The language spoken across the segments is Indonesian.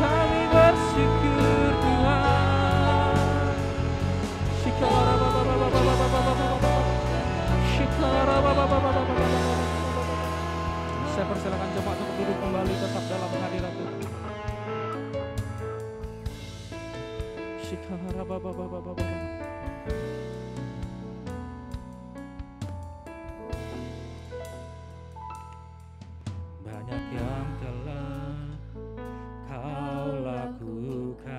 Kami bersyukur Tuhan. Saya persilakan jemaat untuk duduk kembali tetap dalam hadirat Tuhan. Banyak yang telah kau lakukan,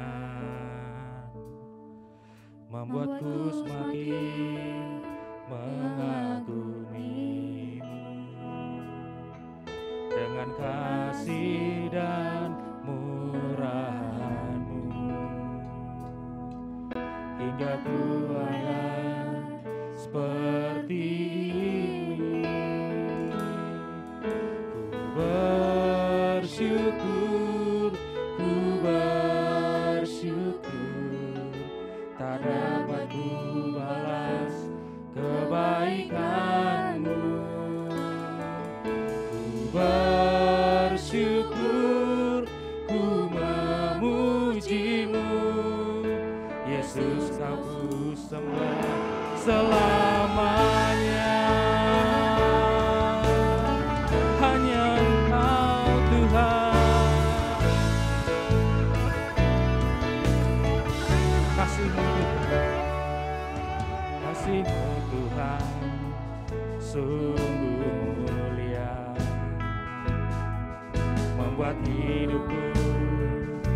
membuatku semakin mengagumimu. Dengan kasih dan murahan-Mu, hingga ku ada seperti ini. Ku bersyukur, tak dapat ku balas kebaikan-Mu. Ku bersyukur, ku memuji-Mu, Yesus, Kau ku sembah selamanya. Hanya Engkau Tuhan. Kasih-Mu Tuhan sungguh mulia, membuat hidupku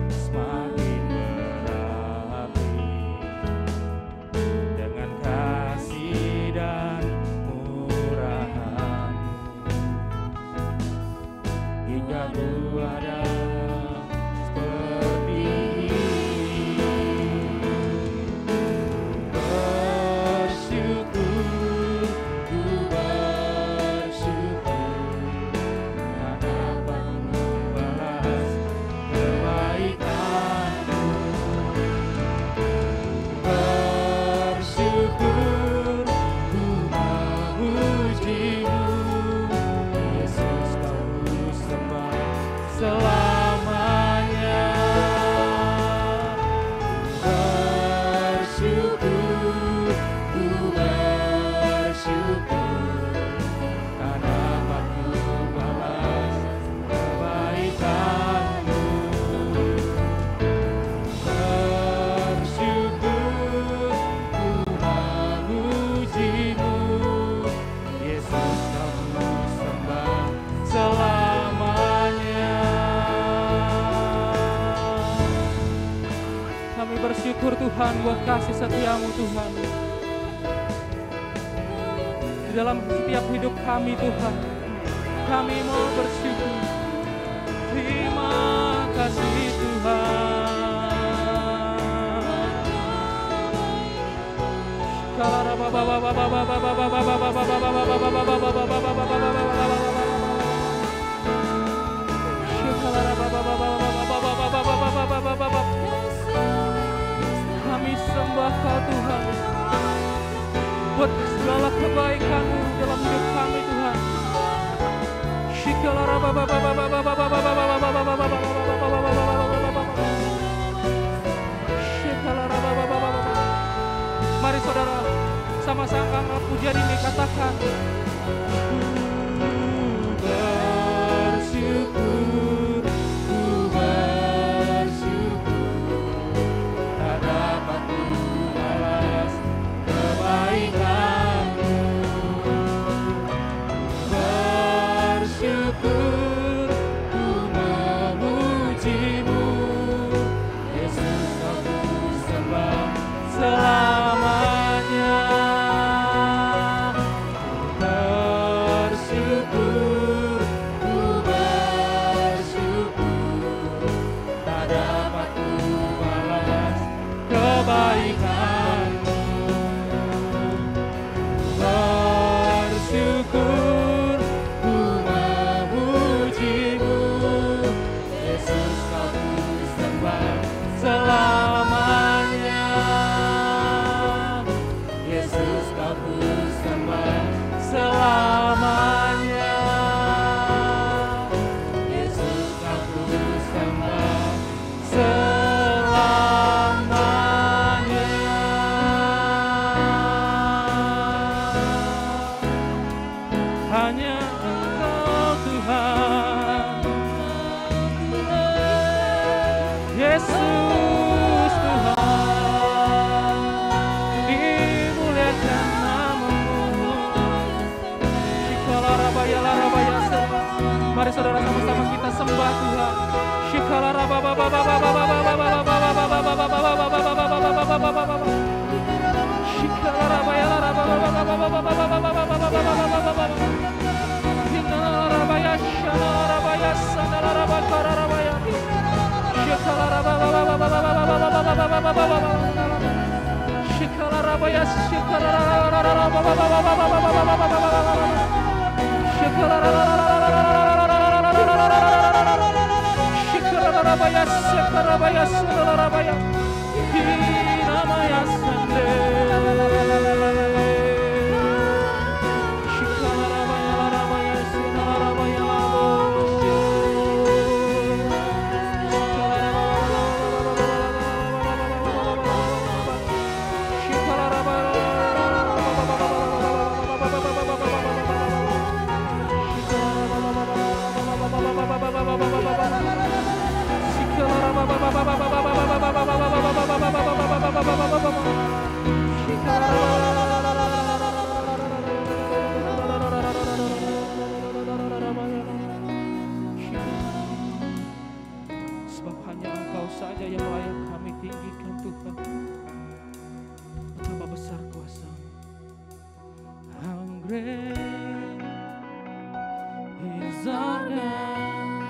semakin berapi. Dengan kasih dan murahan-Mu, hingga ku ada seperti ini. Bersyukur Tuhan buat kasih setia-Mu Tuhan di dalam setiap hidup kami Tuhan. Kami mau bersyukur. Terima kasih Tuhan. Kami sembah Kau Tuhan buat segala kebaikan-Mu dalam hidup kami Tuhan. Mari saudara sama-sama angkat pujian ini, katakan bersyukur. Selamanya saudara sama-sama kita sembah Tuhan. Sebab hanya Engkau saja yang layak kami tinggikan Tuhan. Betapa besar kuasa-Mu. How great is our God.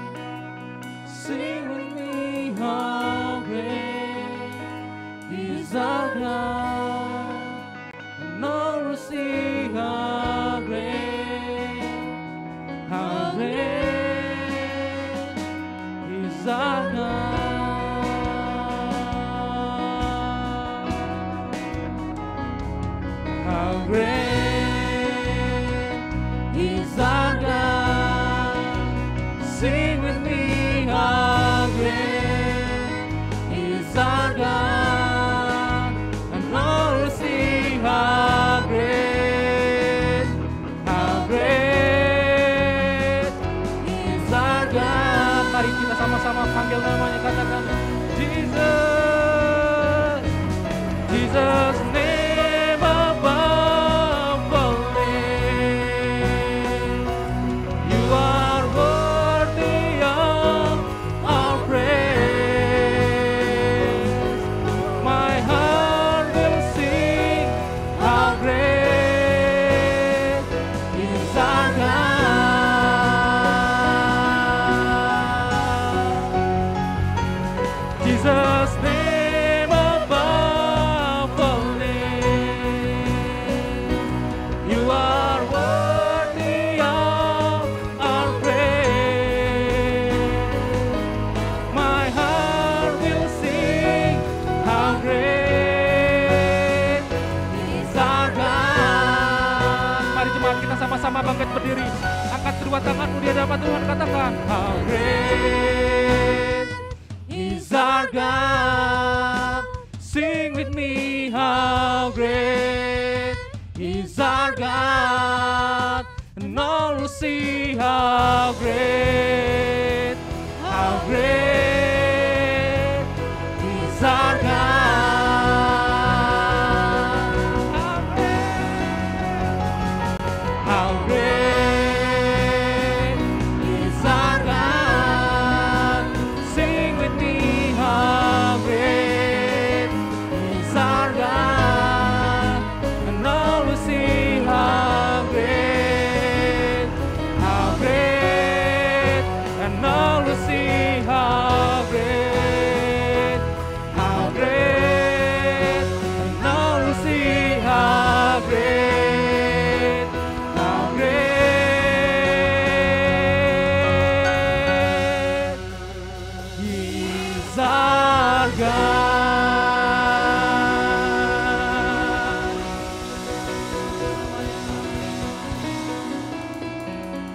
Sing with me, how great is our God. And all will see how great is our God. How great is our God. Sing with me, how great is our God. And all will see how great is our God. Mari kita sama-sama panggil namanya, katakan Jesus, Jesus name above all name. You are worthy of our praise. My heart will sing how great is our God. Jesus name above all name. You are worthy of our praise. My heart will sing how great is our God. Mari jemaat kita sama-sama bangkit berdiri. Angkat kedua tanganmu di hadapan Tuhan, katakan how great is our God. Sing with me, how great is our God. And all will see how great is our God. How great is our God. Sing with me, how great is our God. And all will see how great, and all will see how great, and all will see how great, is our God.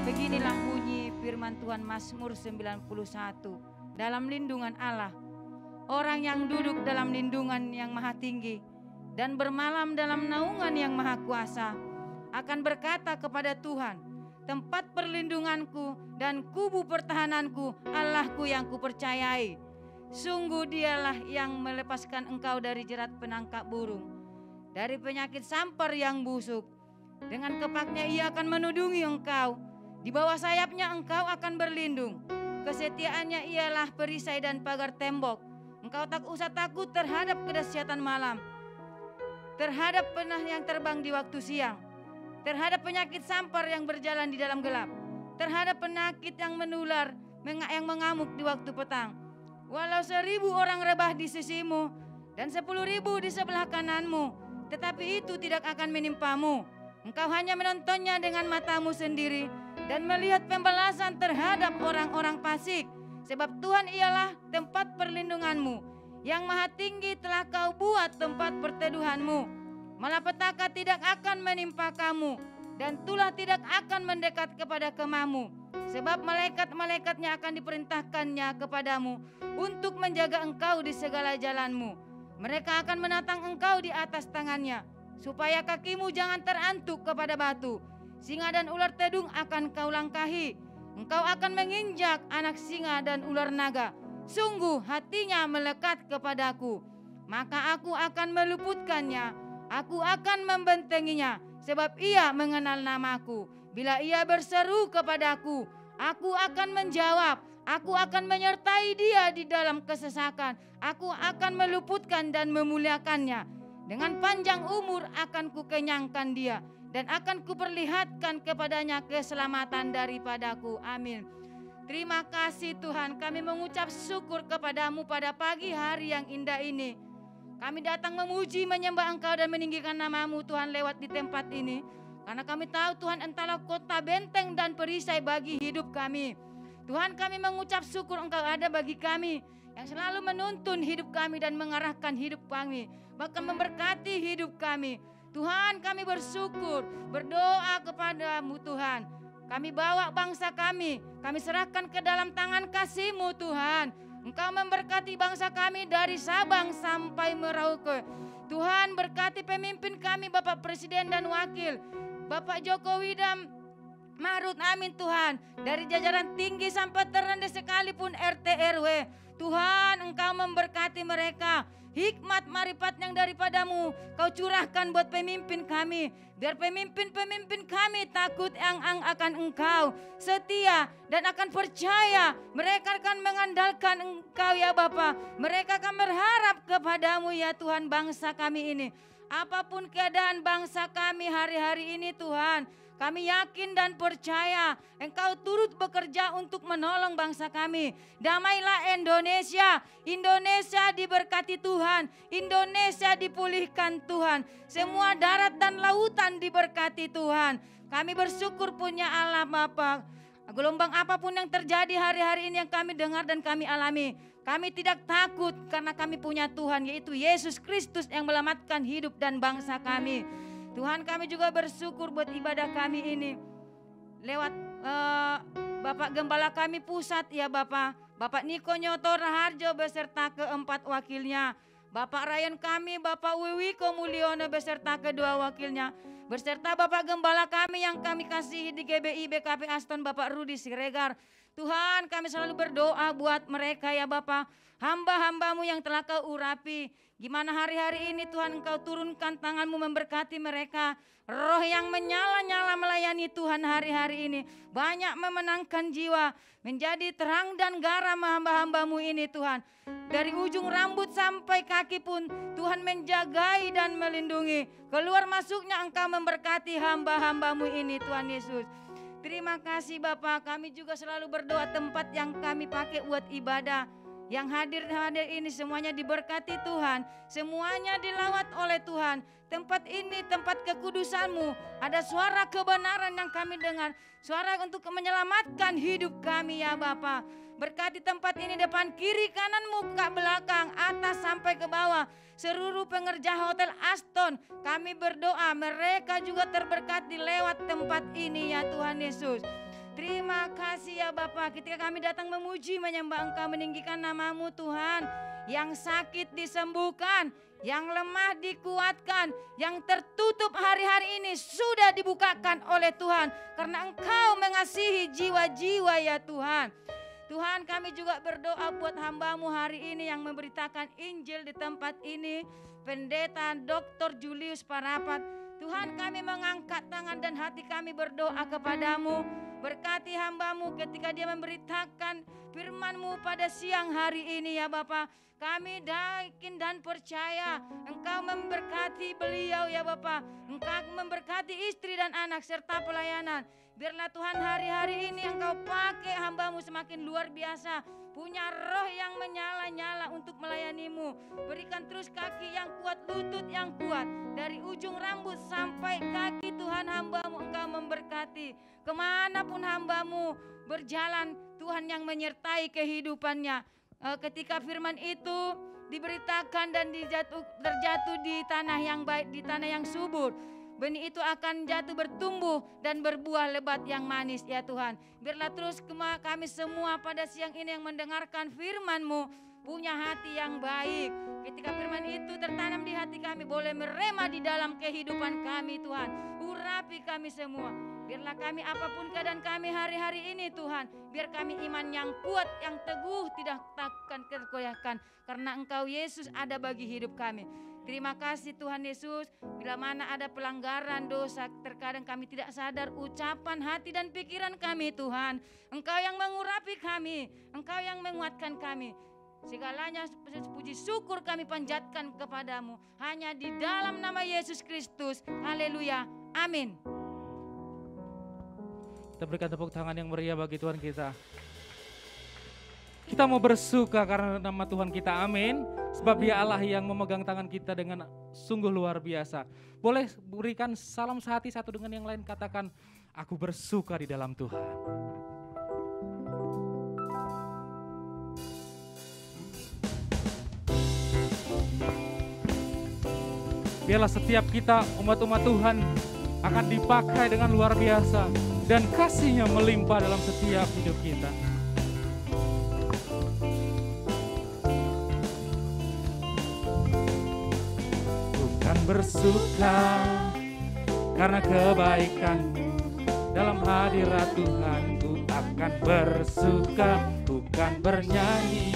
Beginilah bunyi firman Tuhan Mazmur 91. Dalam lindungan Allah, orang yang duduk dalam lindungan yang maha tinggi dan bermalam dalam naungan yang maha kuasa akan berkata kepada Tuhan, tempat perlindunganku dan kubu pertahananku, Allahku yang kupercayai. Sungguh dialah yang melepaskan engkau dari jerat penangkap burung, dari penyakit sampar yang busuk. Dengan kepaknya ia akan menudungi engkau, Di bawah sayapnya engkau akan berlindung. Kesetiaannya ialah perisai dan pagar tembok. Engkau tak usah takut terhadap kedahsyatan malam, terhadap panah yang terbang di waktu siang, terhadap penyakit sampar yang berjalan di dalam gelap, terhadap penyakit yang menular, yang mengamuk di waktu petang. Walau 1000 orang rebah di sisimu dan 10.000 di sebelah kananmu, tetapi itu tidak akan menimpamu. Engkau hanya menontonnya dengan matamu sendiri dan melihat pembalasan terhadap orang-orang fasik. Sebab Tuhan ialah tempat perlindunganmu, yang maha tinggi telah kau buat tempat perteduhanmu. Malapetaka tidak akan menimpa kamu, dan tulah tidak akan mendekat kepada kemahmu. Sebab malaikat-malaikatnya akan diperintahkannya kepadamu untuk menjaga engkau di segala jalanmu. Mereka akan menatang engkau di atas tangannya, supaya kakimu jangan terantuk kepada batu. Singa dan ular tedung akan kau langkahi. Engkau akan menginjak anak singa dan ular naga. Sungguh hatinya melekat kepadaku, maka aku akan meluputkannya. Aku akan membentenginya, sebab ia mengenal namaku. Bila ia berseru kepadaku, aku akan menjawab. Aku akan menyertai dia di dalam kesesakan. Aku akan meluputkan dan memuliakannya. Dengan panjang umur akan kukenyangkan dia, dan akan kuperlihatkan kepadanya keselamatan daripadaku. Amin. Terima kasih Tuhan, kami mengucap syukur kepadamu pada pagi hari yang indah ini. Kami datang memuji, menyembah Engkau dan meninggikan namamu Tuhan lewat di tempat ini. Karena kami tahu Tuhan Engkaulah kota benteng dan perisai bagi hidup kami. Tuhan, kami mengucap syukur Engkau ada bagi kami, yang selalu menuntun hidup kami dan mengarahkan hidup kami, bahkan memberkati hidup kami. Tuhan, kami bersyukur, berdoa kepadamu Tuhan. Kami bawa bangsa kami serahkan ke dalam tangan kasih-Mu Tuhan. Engkau memberkati bangsa kami dari Sabang sampai Merauke. Tuhan, berkati pemimpin kami, Bapak Presiden dan Wakil, Bapak Jokowi dan Marut, amin Tuhan. Dari jajaran tinggi sampai terendah sekalipun RT RW, Tuhan Engkau memberkati mereka. Hikmat marifat yang daripadamu Kau curahkan buat pemimpin kami, biar pemimpin-pemimpin kami takut akan Engkau, setia dan akan percaya. Mereka akan mengandalkan Engkau ya Bapa. Mereka akan berharap kepadamu ya Tuhan. Bangsa kami ini, apapun keadaan bangsa kami hari-hari ini Tuhan, kami yakin dan percaya Engkau turut bekerja untuk menolong bangsa kami. Damailah Indonesia. Indonesia diberkati Tuhan. Indonesia dipulihkan Tuhan. Semua darat dan lautan diberkati Tuhan. Kami bersyukur punya Allah Bapa. Gelombang apapun yang terjadi hari-hari ini yang kami dengar dan kami alami, kami tidak takut karena kami punya Tuhan, yaitu Yesus Kristus yang menyelamatkan hidup dan bangsa kami. Tuhan, kami juga bersyukur buat ibadah kami ini lewat Bapak Gembala kami pusat ya Bapak, Bapak Niko Nyoto Raharjo beserta keempat wakilnya, Bapak Ryan kami, Bapak Wiwiko Mulyono beserta kedua wakilnya, beserta Bapak Gembala kami yang kami kasihi di GBI BKP Aston, Bapak Rudi Siregar. Tuhan, kami selalu berdoa buat mereka ya Bapak, hamba-hambamu yang telah Kau urapi. Gimana hari-hari ini Tuhan Engkau turunkan tangan-Mu memberkati mereka. Roh yang menyala-nyala melayani Tuhan hari-hari ini, banyak memenangkan jiwa, menjadi terang dan garam hamba-hamba-Mu ini Tuhan. Dari ujung rambut sampai kaki pun Tuhan menjagai dan melindungi. Keluar masuknya Engkau memberkati hamba-hamba-Mu ini Tuhan Yesus. Terima kasih Bapak, kami juga selalu berdoa tempat yang kami pakai buat ibadah. Yang hadir ini semuanya diberkati Tuhan, semuanya dilawat oleh Tuhan. Tempat ini tempat kekudusan-Mu, ada suara kebenaran yang kami dengar, suara untuk menyelamatkan hidup kami ya Bapa. Berkati tempat ini depan kiri kanan muka belakang atas sampai ke bawah. Seluruh pengerja Hotel Aston kami berdoa mereka juga terberkati lewat tempat ini ya Tuhan Yesus. Terima kasih ya Bapak, ketika kami datang memuji menyembah Engkau, meninggikan nama-Mu Tuhan. Yang sakit disembuhkan, yang lemah dikuatkan, yang tertutup hari-hari ini sudah dibukakan oleh Tuhan. Karena Engkau mengasihi jiwa-jiwa ya Tuhan. Tuhan, kami juga berdoa buat hamba-Mu hari ini yang memberitakan Injil di tempat ini, Pendeta Dr. Julius Parapat. Tuhan, kami mengangkat tangan dan hati kami berdoa kepadamu. Berkati hamba-Mu ketika dia memberitakan firman-Mu pada siang hari ini ya Bapa. Kami yakin dan percaya Engkau memberkati beliau ya Bapa. Engkau memberkati istri dan anak serta pelayanan. Biarlah Tuhan hari-hari ini Engkau pakai hamba-Mu semakin luar biasa. Punya roh yang menyala-nyala untuk melayani-Mu. Berikan terus kaki yang kuat, lutut yang kuat. Dari ujung rambut sampai kaki Tuhan hamba-Mu Engkau memberkati. Kemanapun hamba-Mu berjalan, Tuhan yang menyertai kehidupannya. Ketika firman itu diberitakan dan terjatuh di tanah yang baik, di tanah yang subur, benih itu akan jatuh bertumbuh dan berbuah lebat yang manis ya Tuhan. Biarlah terus kami semua pada siang ini yang mendengarkan firman-Mu punya hati yang baik. Ketika firman itu tertanam di hati kami, boleh merema di dalam kehidupan kami Tuhan. Urapi kami semua. Biarlah kami apapun keadaan kami hari-hari ini Tuhan. Biar kami iman yang kuat, yang teguh, tidak takkan tergoyahkan. Karena Engkau Yesus ada bagi hidup kami. Terima kasih Tuhan Yesus. Bila mana ada pelanggaran dosa, terkadang kami tidak sadar ucapan hati dan pikiran kami Tuhan. Engkau yang mengurapi kami, Engkau yang menguatkan kami. Segalanya puji syukur kami panjatkan kepadamu. Hanya di dalam nama Yesus Kristus. Haleluya. Amin. Kita berikan tepuk tangan yang meriah bagi Tuhan kita. Kita mau bersuka karena nama Tuhan kita, amin. Sebab Dia Allah yang memegang tangan kita dengan sungguh luar biasa. Boleh berikan salam sehati satu dengan yang lain, katakan, aku bersuka di dalam Tuhan. Biarlah setiap kita umat-umat Tuhan akan dipakai dengan luar biasa dan kasih-Nya melimpah dalam setiap hidup kita. Bukan bersuka karena kebaikan-Mu, dalam hadirat Tuhan ku akan bersuka, bukan bernyanyi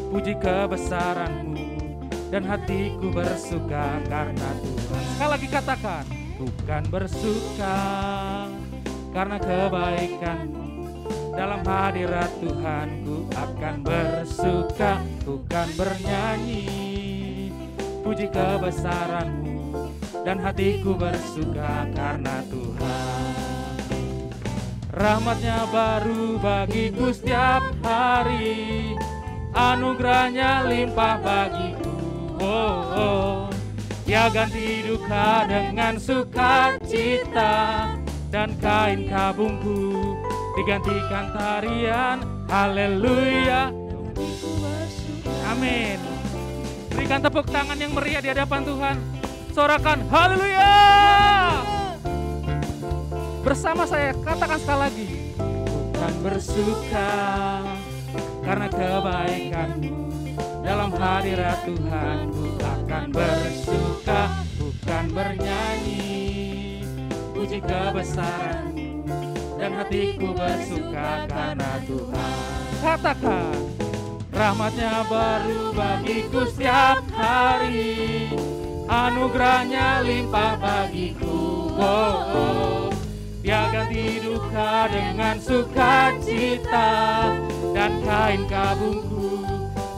puji kebesaran-Mu, dan hatiku bersuka karena Tuhan. Sekali lagi katakan, bukan bersuka karena kebaikan-Mu, dalam hadirat Tuhan ku akan bersuka, bukan bernyanyi puji kebesaran-Mu, dan hatiku bersuka karena Tuhan. Rahmat-Nya baru bagiku setiap hari, anugerah-Nya limpah bagiku. Dia ganti duka dengan sukacita, dan kain kabungku digantikan tarian. Haleluya. Amin. Berikan tepuk tangan yang meriah di hadapan Tuhan. Sorakan haleluya. Bersama saya katakan sekali lagi, bukan bersuka karena kebaikan-Mu, dalam hadirat Tuhan ku akan bersuka, bukan bernyanyi puji kebesaran-Mu, dan hatiku bersuka karena Tuhan. Katakan, rahmat-Nya baru bagiku setiap hari, anugerah-Nya limpah bagiku. Dia ganti duka dengan sukacita, dan kain kabungku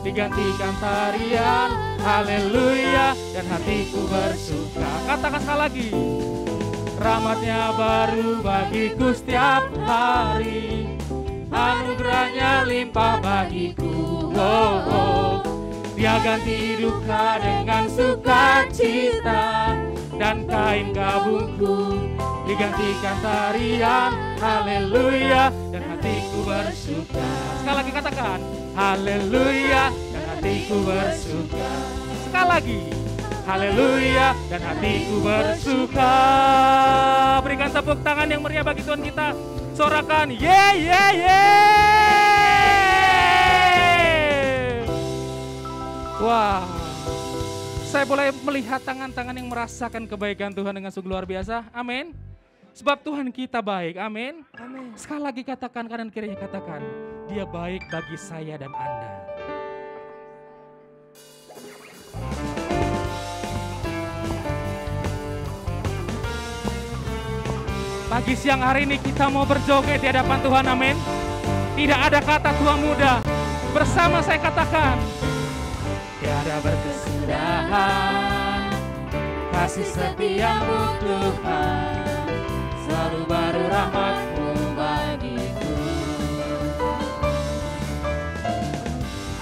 digantikan tarian. Haleluya, dan hatiku bersuka. Katakan sekali lagi, rahmat-Nya baru bagiku setiap hari, anugerah-Nya limpah bagiku. Dia ganti duka dengan sukacita, dan kain kabungku digantikan tarian. Haleluya, dan hatiku bersuka. Sekali lagi katakan, haleluya, dan hatiku bersuka. Sekali lagi, haleluya, dan hatiku bersuka. Berikan tepuk tangan yang meriah bagi Tuhan kita. Sorakan, ye ye ye. Wah, saya boleh melihat tangan-tangan yang merasakan kebaikan Tuhan dengan sungguh luar biasa. Amin. Sebab Tuhan kita baik. Amin. Amin. Sekali lagi katakan, kanan kirinya katakan, Dia baik bagi saya dan Anda. Pagi siang hari ini kita mau berjoget di hadapan Tuhan, amin. Tidak ada kata tua muda. Bersama saya katakan, tiada berkesudahan kasih setiamu Tuhan, selalu baru rahmat-Mu bagiku.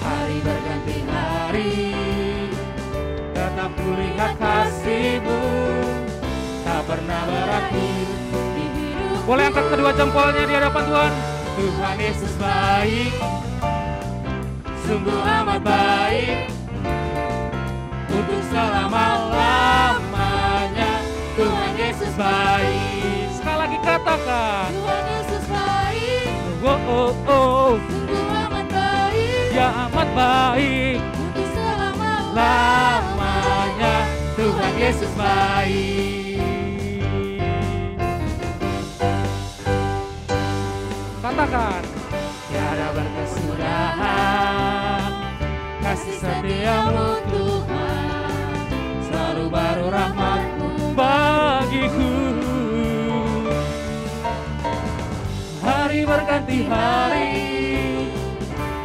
Hari berganti hari, tetap kulihat kasih-Mu, tak pernah berakhir di hidup. Boleh angkat kedua jempolnya di hadapan Tuhan. Tuhan Yesus baik, sungguh amat baik, untuk selama-lamanya. Tuhan Yesus baik. Sekali lagi katakan, Tuhan Yesus baik. Sungguh amat baik. Dia amat baik, untuk selama-lamanya. Tuhan Yesus baik. Katakan, tiada berkesudahan kasih setiamu Tuhan, selalu baru rahmat-Mu bagiku. Hari berganti hari,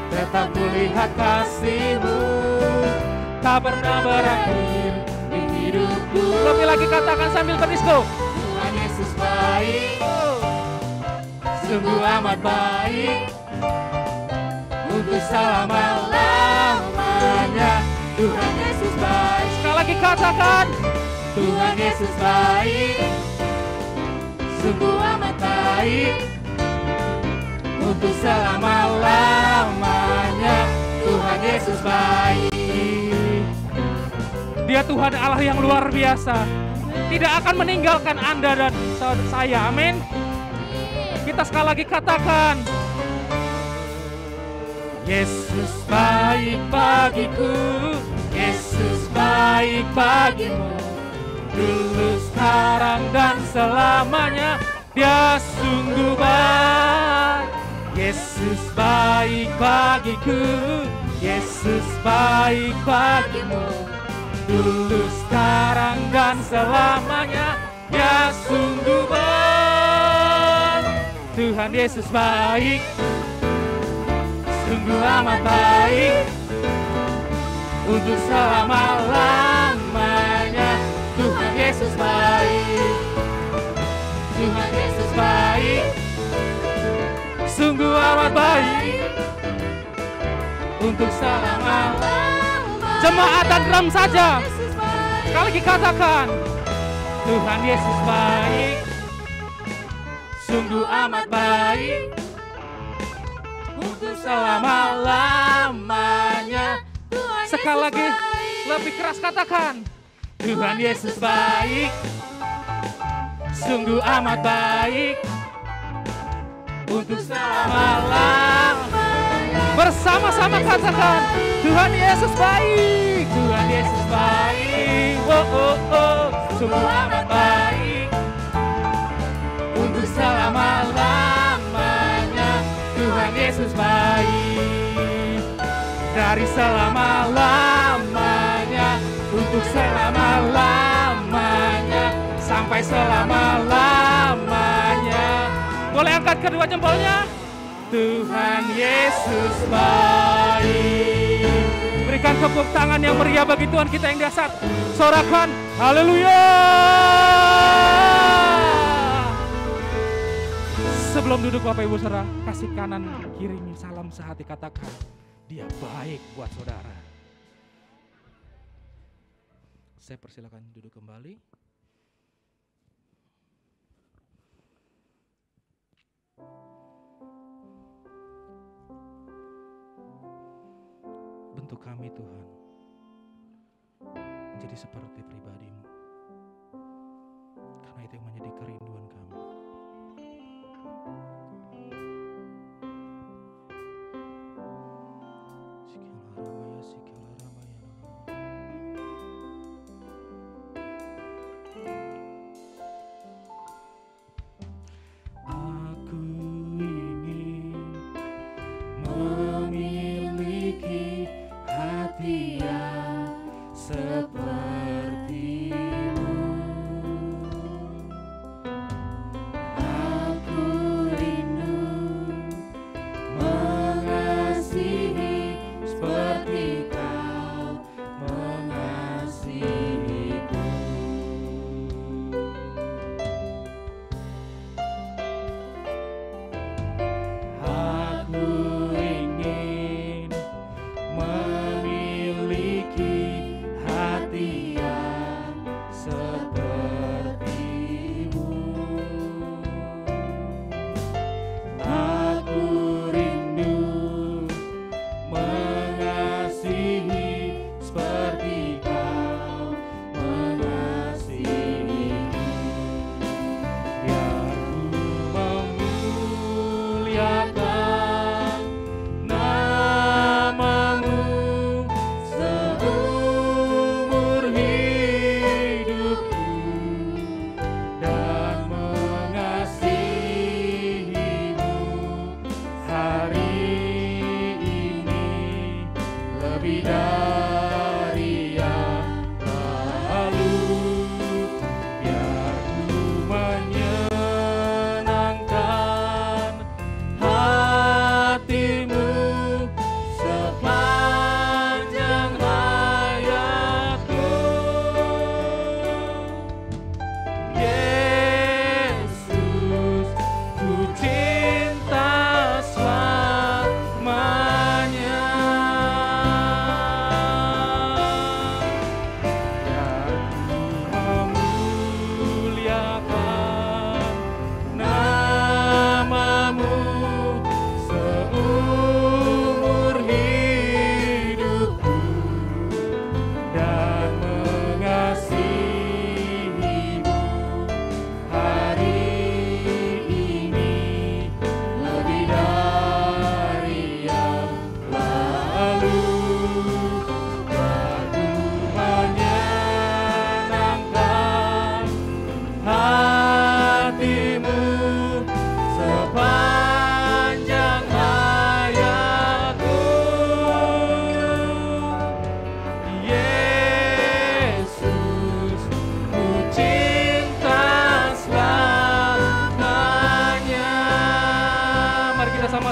tetap kulihat kasih-Mu, tak pernah berakhir di hidupku. Lebih lagi katakan sambil berdisco. Tuhan Yesus baik, sungguh amat baik, untuk selama-lamanya. Tuhan Yesus baik. Sekali lagi katakan, Tuhan Yesus baik, sungguh amat baik, untuk selama-lamanya. Tuhan Yesus baik. Dia Tuhan Allah yang luar biasa, tidak akan meninggalkan Anda dan saya, amin. Kita sekali lagi katakan, Yesus baik bagiku, Yesus baik bagimu, dulu, sekarang, dan selamanya. Dia sungguh baik. Yesus baik bagiku, Yesus baik bagimu, dulu, sekarang, dan selamanya. Dia sungguh baik. Tuhan Yesus baik, sungguh amat baik, untuk selama-lamanya. Tuhan Yesus baik, Tuhan Yesus baik, sungguh amat baik, untuk selama-lamanya. Jemaat dan drum saja, sekali lagi katakan, Tuhan Yesus baik, sungguh amat baik, untuk selama-lamanya. Sekali lagi, lebih keras katakan, Tuhan Yesus baik, sungguh amat baik, untuk selama-lamanya. Bersama-sama katakan, Tuhan Yesus baik, Tuhan Yesus baik, sungguh amat baik, untuk selama-lamanya. Tuhan Yesus baik, dari selama-lamanya, untuk selama-lamanya, sampai selama-lamanya. Boleh angkat kedua jempolnya. Tuhan Yesus baik. Berikan tepuk tangan yang meriah bagi Tuhan kita yang dahsyat. Sorakan, haleluya. Sebelum duduk Bapak Ibu Saudara, kasih kanan kirinya salam sehati, katakan, dia baik buat saudara. Saya persilakan duduk kembali. Bentuk kami Tuhan menjadi seperti pribadi-Mu, karena itu yang menjadi kerinduan kami. Aku ingin memiliki hati yang seperti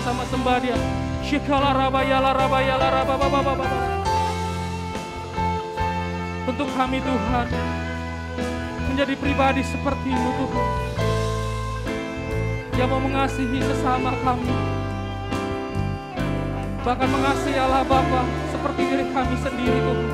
sama-sama sembah Dia. Untuk kami Tuhan, menjadi pribadi seperti-Mu Tuhan, yang mau mengasihi sesama kami, bahkan mengasihi Allah Bapa seperti diri kami sendiri Tuhan.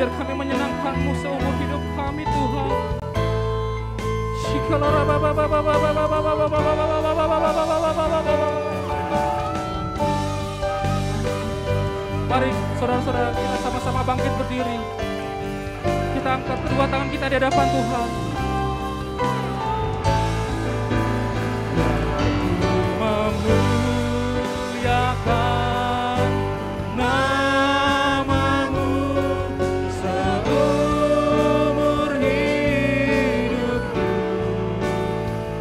Biar kami menyenangkan-Mu seumur hidup kami Tuhan. Mari saudara-saudara kita sama-sama bangkit berdiri. Kita angkat kedua tangan kita di hadapan Tuhan. Memuliakan nama-Mu seumur hidupku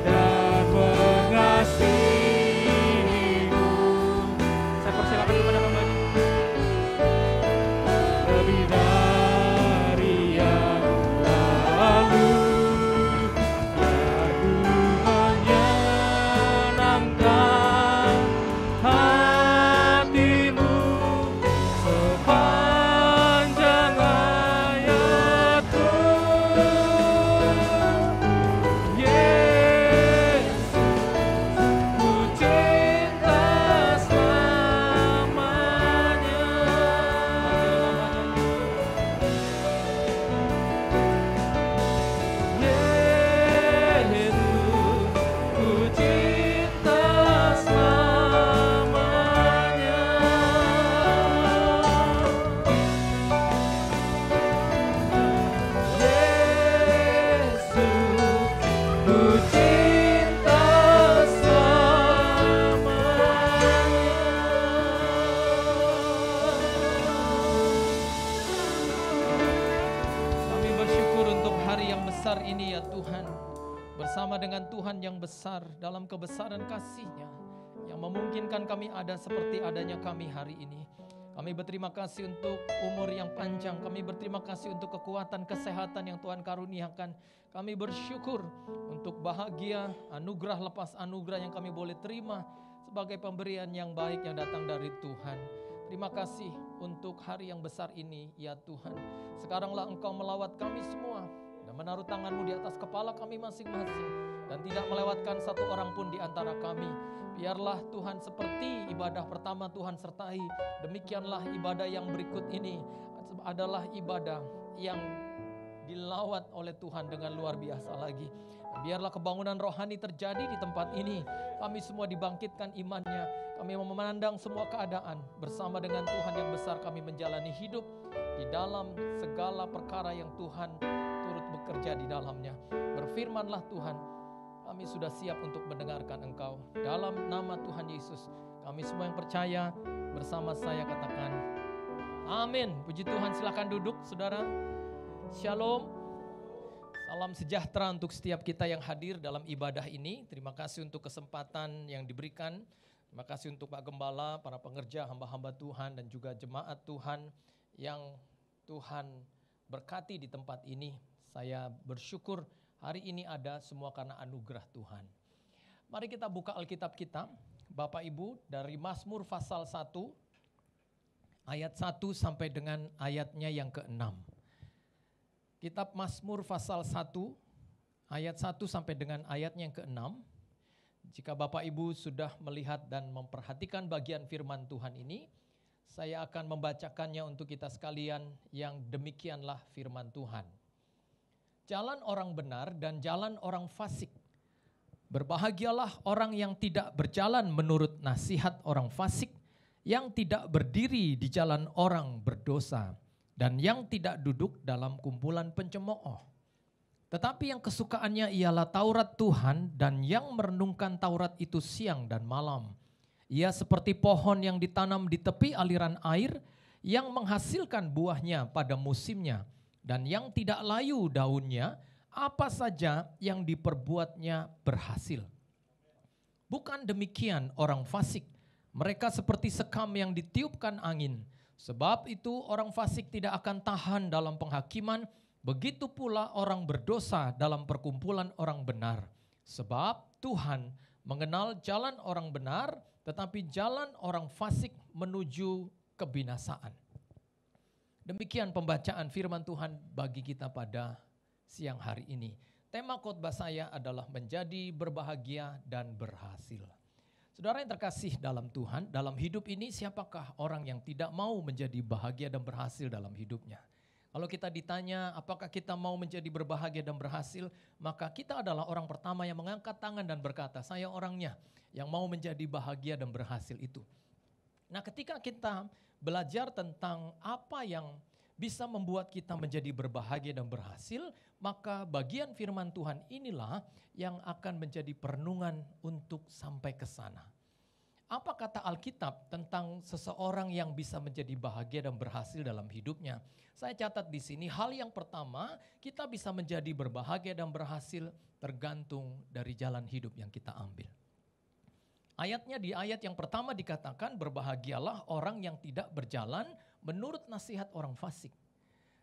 dan mengasihi-Mu. Saya persilakan kepada hamba-Nya. Lebih dari yang lalu, aku menyenangkan hati-Mu sepanjang hayatku. Yesus, ku cinta selamanya. Yesus, ku cinta selamanya. Yesus, ku cinta selamanya. Kami bersyukur untuk hari yang besar ini ya Tuhan. Bersama dengan Tuhan yang besar dalam kebesaran kasih-Nya yang memungkinkan kami ada seperti adanya kami hari ini. Kami berterima kasih untuk umur yang panjang. Kami berterima kasih untuk kekuatan, kesehatan yang Tuhan karuniakan. Kami bersyukur untuk bahagia, anugerah lepas anugerah yang kami boleh terima sebagai pemberian yang baik yang datang dari Tuhan. Terima kasih untuk hari yang besar ini ya Tuhan. Sekaranglah Engkau melawat kami semua dan menaruh tangan-Mu di atas kepala kami masing-masing dan tidak melewatkan satu orang pun di antara kami. Biarlah Tuhan seperti ibadah pertama Tuhan sertai, demikianlah ibadah yang berikut ini adalah ibadah yang dilawat oleh Tuhan dengan luar biasa lagi. Biarlah kebangunan rohani terjadi di tempat ini. Kami semua dibangkitkan imannya. Kami memandang semua keadaan bersama dengan Tuhan yang besar. Kami menjalani hidup di dalam segala perkara yang Tuhan turut bekerja di dalamnya. Berfirmanlah Tuhan, kami sudah siap untuk mendengarkan Engkau. Dalam nama Tuhan Yesus, kami semua yang percaya bersama saya katakan amin. Puji Tuhan, silakan duduk saudara. Shalom. Salam sejahtera untuk setiap kita yang hadir dalam ibadah ini. Terima kasih untuk kesempatan yang diberikan. Terima kasih untuk Pak Gembala, para pengerja, hamba-hamba Tuhan dan juga jemaat Tuhan yang Tuhan berkati di tempat ini. Saya bersyukur hari ini ada semua karena anugerah Tuhan. Mari kita buka Alkitab kita, Bapak Ibu, dari Mazmur pasal 1, ayat 1 sampai dengan ayatnya yang ke-6. Kitab Mazmur pasal 1, ayat 1 sampai dengan ayatnya yang ke-6. Jika Bapak Ibu sudah melihat dan memperhatikan bagian firman Tuhan ini, saya akan membacakannya untuk kita sekalian yang demikianlah firman Tuhan. Jalan orang benar dan jalan orang fasik. Berbahagialah orang yang tidak berjalan menurut nasihat orang fasik, yang tidak berdiri di jalan orang berdosa, dan yang tidak duduk dalam kumpulan pencemooh. Tetapi yang kesukaannya ialah Taurat Tuhan, dan yang merenungkan Taurat itu siang dan malam. Ia seperti pohon yang ditanam di tepi aliran air, yang menghasilkan buahnya pada musimnya, dan yang tidak layu daunnya, apa saja yang diperbuatnya berhasil. Bukan demikian orang fasik, Mereka seperti sekam yang ditiupkan angin. Sebab itu orang fasik tidak akan tahan dalam penghakiman, begitu pula orang berdosa dalam perkumpulan orang benar. Sebab Tuhan mengenal jalan orang benar, tetapi jalan orang fasik menuju kebinasaan. Demikian pembacaan firman Tuhan bagi kita pada siang hari ini. Tema khotbah saya adalah menjadi berbahagia dan berhasil. Saudara yang terkasih dalam Tuhan, dalam hidup ini siapakah orang yang tidak mau menjadi bahagia dan berhasil dalam hidupnya? Kalau kita ditanya apakah kita mau menjadi berbahagia dan berhasil, maka kita adalah orang pertama yang mengangkat tangan dan berkata, saya orangnya yang mau menjadi bahagia dan berhasil itu. Nah, ketika kita belajar tentang apa yang bisa membuat kita menjadi berbahagia dan berhasil, maka bagian firman Tuhan inilah yang akan menjadi perenungan untuk sampai ke sana. Apa kata Alkitab tentang seseorang yang bisa menjadi bahagia dan berhasil dalam hidupnya? Saya catat di sini, hal yang pertama, kita bisa menjadi berbahagia dan berhasil tergantung dari jalan hidup yang kita ambil. Ayatnya di ayat yang pertama dikatakan, berbahagialah orang yang tidak berjalan menurut nasihat orang fasik.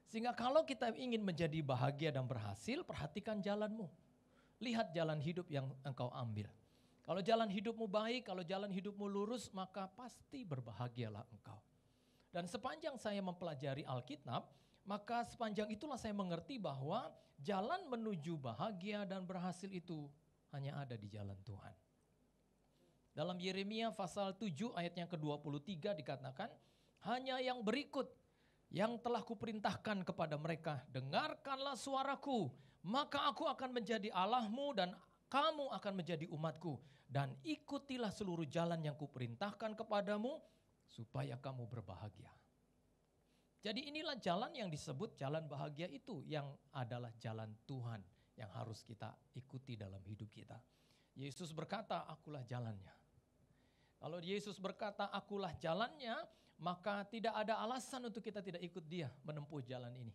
Sehingga kalau kita ingin menjadi bahagia dan berhasil, perhatikan jalanmu. Lihat jalan hidup yang engkau ambil. Kalau jalan hidupmu baik, kalau jalan hidupmu lurus, maka pasti berbahagialah engkau. Dan sepanjang saya mempelajari Alkitab, maka sepanjang itulah saya mengerti bahwa jalan menuju bahagia dan berhasil itu hanya ada di jalan Tuhan. Dalam Yeremia pasal 7 ayat yang ke-23 dikatakan, hanya yang berikut yang telah kuperintahkan kepada mereka, dengarkanlah suaraku, maka aku akan menjadi Allahmu dan kamu akan menjadi umatku. Dan ikutilah seluruh jalan yang kuperintahkan kepadamu, supaya kamu berbahagia. Jadi inilah jalan yang disebut jalan bahagia itu, yang adalah jalan Tuhan yang harus kita ikuti dalam hidup kita. Yesus berkata, akulah jalannya. Kalau Yesus berkata, akulah jalannya, maka tidak ada alasan untuk kita tidak ikut dia menempuh jalan ini.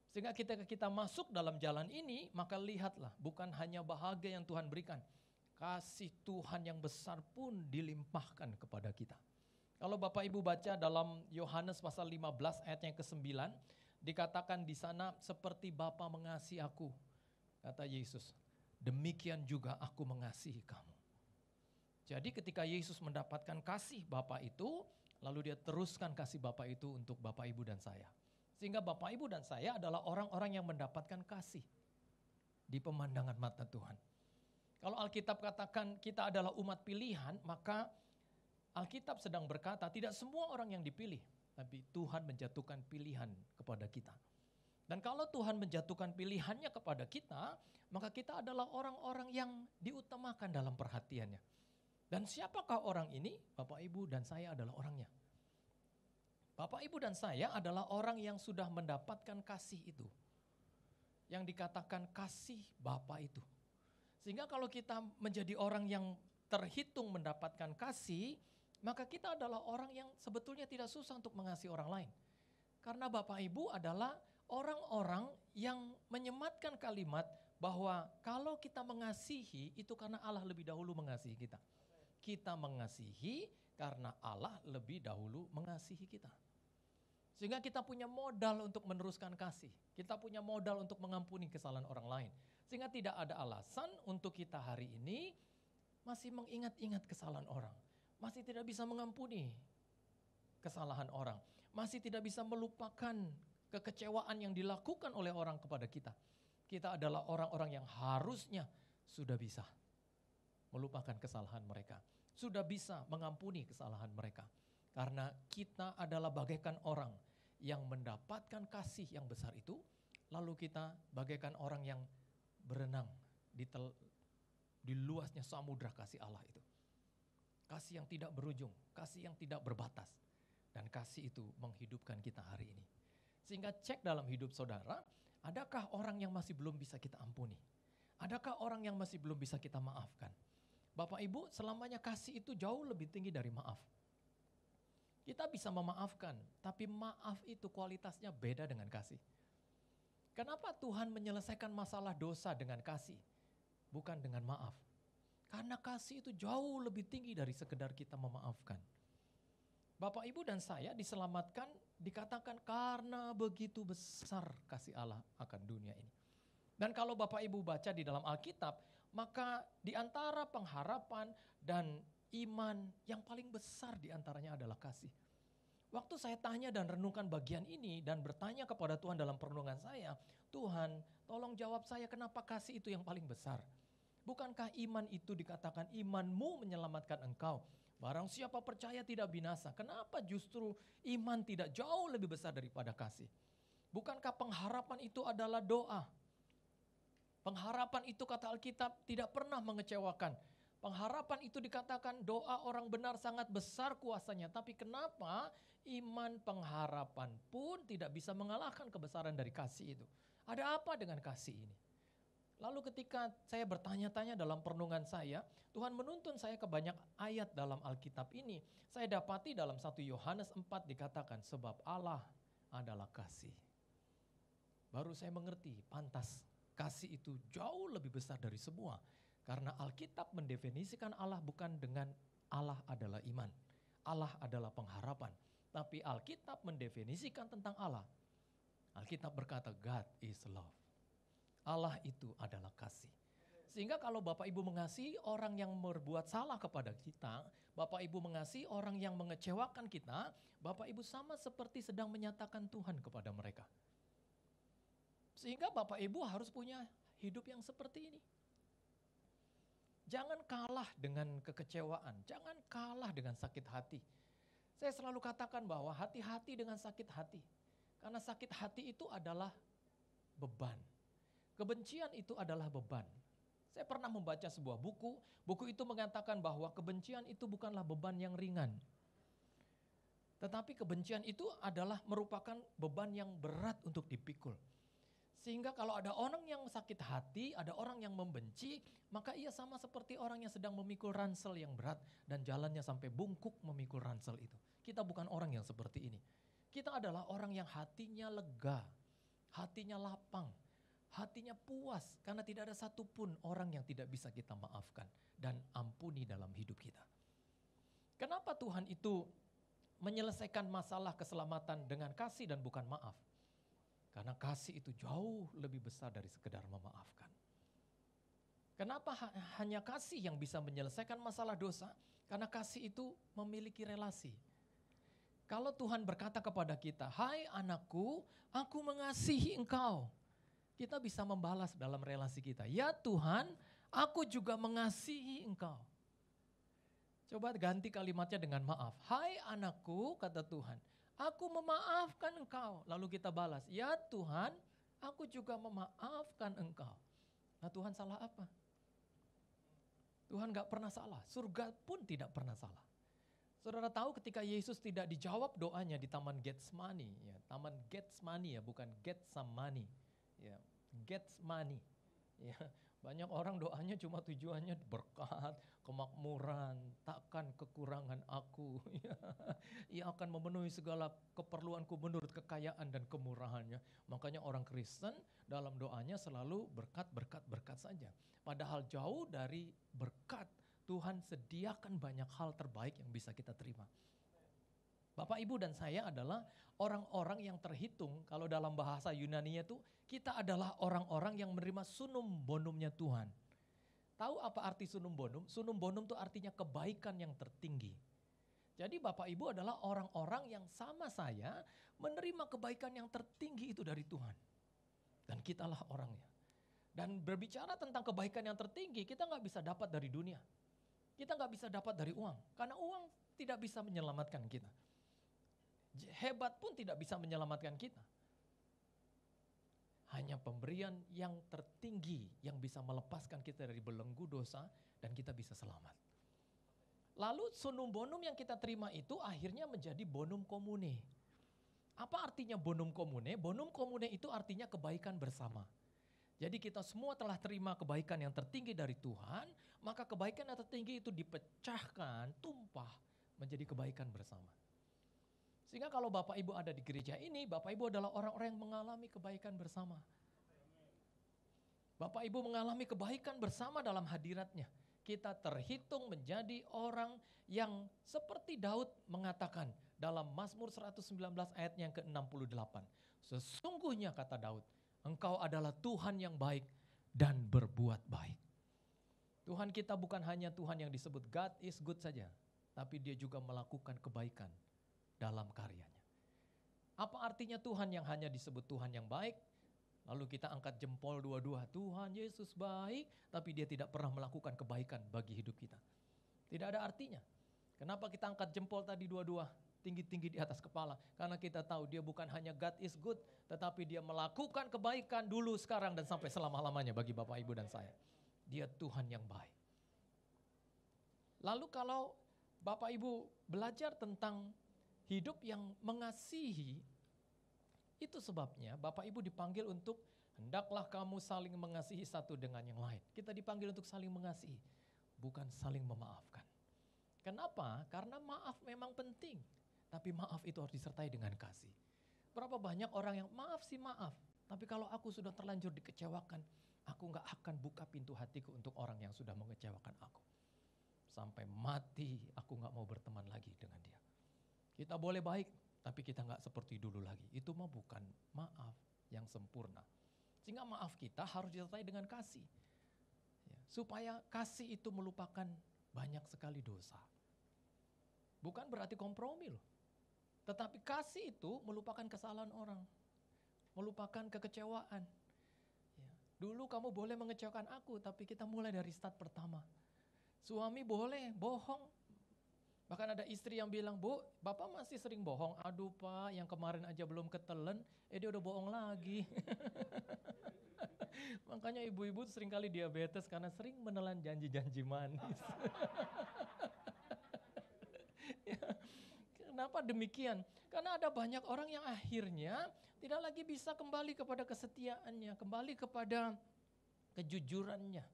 Sehingga kita masuk dalam jalan ini, maka lihatlah bukan hanya bahagia yang Tuhan berikan. Kasih Tuhan yang besar pun dilimpahkan kepada kita. Kalau Bapak Ibu baca dalam Yohanes pasal 15 ayat yang ke-9, dikatakan di sana seperti Bapa mengasihi aku, kata Yesus, demikian juga aku mengasihi kamu. Jadi ketika Yesus mendapatkan kasih Bapa itu, lalu dia teruskan kasih Bapa itu untuk Bapak Ibu dan saya. Sehingga Bapak Ibu dan saya adalah orang-orang yang mendapatkan kasih di pemandangan mata Tuhan. Kalau Alkitab katakan kita adalah umat pilihan, maka Alkitab sedang berkata tidak semua orang yang dipilih, tapi Tuhan menjatuhkan pilihan kepada kita. Dan kalau Tuhan menjatuhkan pilihannya kepada kita, maka kita adalah orang-orang yang diutamakan dalam perhatiannya. Dan siapakah orang ini? Bapak, Ibu, dan saya adalah orangnya. Bapak, Ibu, dan saya adalah orang yang sudah mendapatkan kasih itu. Yang dikatakan kasih Bapa itu. Sehingga kalau kita menjadi orang yang terhitung mendapatkan kasih, maka kita adalah orang yang sebetulnya tidak susah untuk mengasihi orang lain. Karena Bapak, Ibu adalah orang-orang yang menyematkan kalimat bahwa kalau kita mengasihi itu karena Allah lebih dahulu mengasihi kita. Kita mengasihi karena Allah lebih dahulu mengasihi kita. Sehingga kita punya modal untuk meneruskan kasih. Kita punya modal untuk mengampuni kesalahan orang lain. Sehingga tidak ada alasan untuk kita hari ini masih mengingat-ingat kesalahan orang. Masih tidak bisa mengampuni kesalahan orang. Masih tidak bisa melupakan kekecewaan yang dilakukan oleh orang kepada kita. Kita adalah orang-orang yang harusnya sudah bisa melupakan kesalahan mereka. Sudah bisa mengampuni kesalahan mereka. Karena kita adalah bagaikan orang yang mendapatkan kasih yang besar itu, lalu kita bagaikan orang yang berenang di luasnya samudra kasih Allah itu. Kasih yang tidak berujung, kasih yang tidak berbatas. Dan kasih itu menghidupkan kita hari ini. Sehingga cek dalam hidup saudara, adakah orang yang masih belum bisa kita ampuni? Adakah orang yang masih belum bisa kita maafkan? Bapak Ibu, selamanya kasih itu jauh lebih tinggi dari maaf. Kita bisa memaafkan, tapi maaf itu kualitasnya beda dengan kasih. Kenapa Tuhan menyelesaikan masalah dosa dengan kasih, bukan dengan maaf? Karena kasih itu jauh lebih tinggi dari sekedar kita memaafkan. Bapak, Ibu, dan saya diselamatkan dikatakan karena begitu besar kasih Allah akan dunia ini. Dan kalau Bapak Ibu baca di dalam Alkitab, maka di antara pengharapan dan iman yang paling besar di antaranya adalah kasih. Waktu saya tanya dan renungkan bagian ini dan bertanya kepada Tuhan dalam perenungan saya, Tuhan tolong jawab saya kenapa kasih itu yang paling besar. Bukankah iman itu dikatakan imanmu menyelamatkan engkau? Barang siapa percaya tidak binasa. Kenapa justru iman tidak jauh lebih besar daripada kasih? Bukankah pengharapan itu adalah doa? Pengharapan itu kata Alkitab tidak pernah mengecewakan. Pengharapan itu dikatakan doa orang benar sangat besar kuasanya. Tapi kenapa iman pengharapan pun tidak bisa mengalahkan kebesaran dari kasih itu? Ada apa dengan kasih ini? Lalu ketika saya bertanya-tanya dalam perenungan saya, Tuhan menuntun saya ke banyak ayat dalam Alkitab ini. Saya dapati dalam 1 Yohanes 4 dikatakan sebab Allah adalah kasih. Baru saya mengerti, pantas kasih itu jauh lebih besar dari semua. Karena Alkitab mendefinisikan Allah bukan dengan Allah adalah iman. Allah adalah pengharapan. Tapi Alkitab mendefinisikan tentang Allah. Alkitab berkata God is love. Allah itu adalah kasih. Sehingga kalau Bapak Ibu mengasihi orang yang berbuat salah kepada kita, Bapak Ibu mengasihi orang yang mengecewakan kita, Bapak Ibu sama seperti sedang menyatakan Tuhan kepada mereka. Sehingga Bapak Ibu harus punya hidup yang seperti ini. Jangan kalah dengan kekecewaan, jangan kalah dengan sakit hati. Saya selalu katakan bahwa hati-hati dengan sakit hati. Karena sakit hati itu adalah beban. Kebencian itu adalah beban. Saya pernah membaca sebuah buku itu mengatakan bahwa kebencian itu bukanlah beban yang ringan. Tetapi kebencian itu adalah merupakan beban yang berat untuk dipikul. Sehingga kalau ada orang yang sakit hati, ada orang yang membenci, maka ia sama seperti orang yang sedang memikul ransel yang berat dan jalannya sampai bungkuk memikul ransel itu. Kita bukan orang yang seperti ini. Kita adalah orang yang hatinya lega, hatinya lapang, hatinya puas karena tidak ada satupun orang yang tidak bisa kita maafkan dan ampuni dalam hidup kita. Kenapa Tuhan itu menyelesaikan masalah keselamatan dengan kasih dan bukan maaf? Karena kasih itu jauh lebih besar dari sekedar memaafkan. Kenapa hanya kasih yang bisa menyelesaikan masalah dosa? Karena kasih itu memiliki relasi. Kalau Tuhan berkata kepada kita, hai anakku, aku mengasihi engkau. Kita bisa membalas dalam relasi kita. Ya Tuhan, aku juga mengasihi engkau. Coba ganti kalimatnya dengan maaf. Hai anakku, kata Tuhan, aku memaafkan engkau. Lalu kita balas, ya Tuhan, aku juga memaafkan engkau. Nah Tuhan salah apa? Tuhan gak pernah salah, surga pun tidak pernah salah. Saudara tahu ketika Yesus tidak dijawab doanya di Taman Getsemani, ya, Taman Getsemani ya, bukan get some money, ya, Getsemani. Ya, banyak orang doanya cuma tujuannya berkat, kemakmuran, takkan kekurangan aku. Ya, ia akan memenuhi segala keperluanku menurut kekayaan dan kemurahannya. Makanya orang Kristen dalam doanya selalu berkat, berkat, berkat saja. Padahal jauh dari berkat, Tuhan sediakan banyak hal terbaik yang bisa kita terima. Bapak, Ibu, dan saya adalah orang-orang yang terhitung, kalau dalam bahasa Yunani-nya itu, kita adalah orang-orang yang menerima sunum bonumnya Tuhan. Tahu apa arti sunum bonum? Sunum bonum itu artinya kebaikan yang tertinggi. Jadi Bapak Ibu adalah orang-orang yang sama saya menerima kebaikan yang tertinggi itu dari Tuhan. Dan kitalah orangnya. Dan berbicara tentang kebaikan yang tertinggi, kita gak bisa dapat dari dunia. Kita gak bisa dapat dari uang. Karena uang tidak bisa menyelamatkan kita. Hebat pun tidak bisa menyelamatkan kita. Hanya pemberian yang tertinggi yang bisa melepaskan kita dari belenggu dosa dan kita bisa selamat. Lalu sunum bonum yang kita terima itu akhirnya menjadi bonum komune. Apa artinya bonum komune? Bonum komune itu artinya kebaikan bersama. Jadi kita semua telah terima kebaikan yang tertinggi dari Tuhan, maka kebaikan yang tertinggi itu dipecahkan, tumpah menjadi kebaikan bersama. Sehingga kalau Bapak Ibu ada di gereja ini, Bapak Ibu adalah orang-orang yang mengalami kebaikan bersama. Bapak Ibu mengalami kebaikan bersama dalam hadiratnya. kita terhitung menjadi orang yang seperti Daud mengatakan dalam Mazmur 119 ayat yang ke-68. Sesungguhnya kata Daud, Engkau adalah Tuhan yang baik dan berbuat baik. Tuhan kita bukan hanya Tuhan yang disebut God is good saja, tapi dia juga melakukan kebaikan dalam karyanya. Apa artinya Tuhan yang hanya disebut Tuhan yang baik? Lalu kita angkat jempol dua-dua, Tuhan Yesus baik, tapi dia tidak pernah melakukan kebaikan bagi hidup kita. Tidak ada artinya. Kenapa kita angkat jempol tadi dua-dua, tinggi-tinggi di atas kepala? Karena kita tahu dia bukan hanya God is good, tetapi dia melakukan kebaikan dulu, sekarang, dan sampai selama-lamanya bagi Bapak, Ibu, dan saya. Dia Tuhan yang baik. Lalu kalau Bapak Ibu belajar tentang hidup yang mengasihi, itu sebabnya Bapak Ibu dipanggil untuk hendaklah kamu saling mengasihi satu dengan yang lain. Kita dipanggil untuk saling mengasihi, bukan saling memaafkan. Kenapa? Karena maaf memang penting, tapi maaf itu harus disertai dengan kasih. Berapa banyak orang yang maaf sih maaf, tapi kalau aku sudah terlanjur dikecewakan, aku gak akan buka pintu hatiku untuk orang yang sudah mengecewakan aku. Sampai mati aku gak mau berteman lagi dengan dia. Kita boleh baik, tapi kita gak seperti dulu lagi. Itu mah bukan maaf yang sempurna. Sehingga maaf kita harus disertai dengan kasih. Ya, supaya kasih itu melupakan banyak sekali dosa. Bukan berarti kompromi loh. Tetapi kasih itu melupakan kesalahan orang. Melupakan kekecewaan. Ya, dulu kamu boleh mengecewakan aku, tapi kita mulai dari start pertama. Suami boleh bohong. Bahkan ada istri yang bilang, Bu, Bapak masih sering bohong. Aduh Pak, yang kemarin aja belum ketelen, dia udah bohong lagi. Makanya ibu-ibu seringkali diabetes karena sering menelan janji-janji manis. Ya, kenapa demikian? Karena ada banyak orang yang akhirnya tidak lagi bisa kembali kepada kesetiaannya, kembali kepada kejujurannya.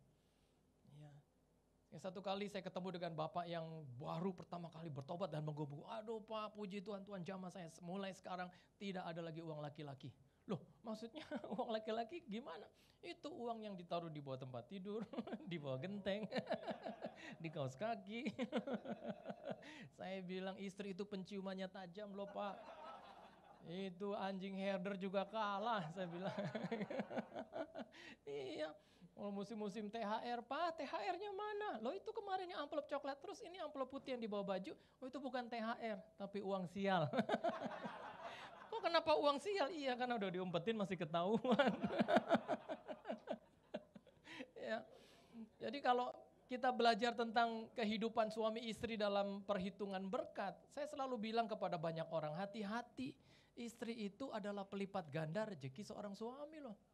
Yang satu kali saya ketemu dengan bapak yang baru pertama kali bertobat dan menggebu, aduh Pak, puji Tuhan, Tuhan jamah saya mulai sekarang tidak ada lagi uang laki-laki. Loh, maksudnya uang laki-laki gimana? Itu uang yang ditaruh di bawah tempat tidur, di bawah genteng, di kaos kaki. Saya bilang istri itu penciumannya tajam loh Pak. Itu anjing herder juga kalah, saya bilang. Iya. Oh, musim-musim THR, Pak, THR-nya mana? Loh itu kemarin yang amplop coklat, terus ini amplop putih yang di bawah baju. Oh itu bukan THR, tapi uang sial. Kok kenapa uang sial? Iya karena udah diumpetin masih ketahuan. Ya. Jadi kalau kita belajar tentang kehidupan suami istri dalam perhitungan berkat, saya selalu bilang kepada banyak orang, hati-hati, istri itu adalah pelipat ganda rezeki seorang suami loh.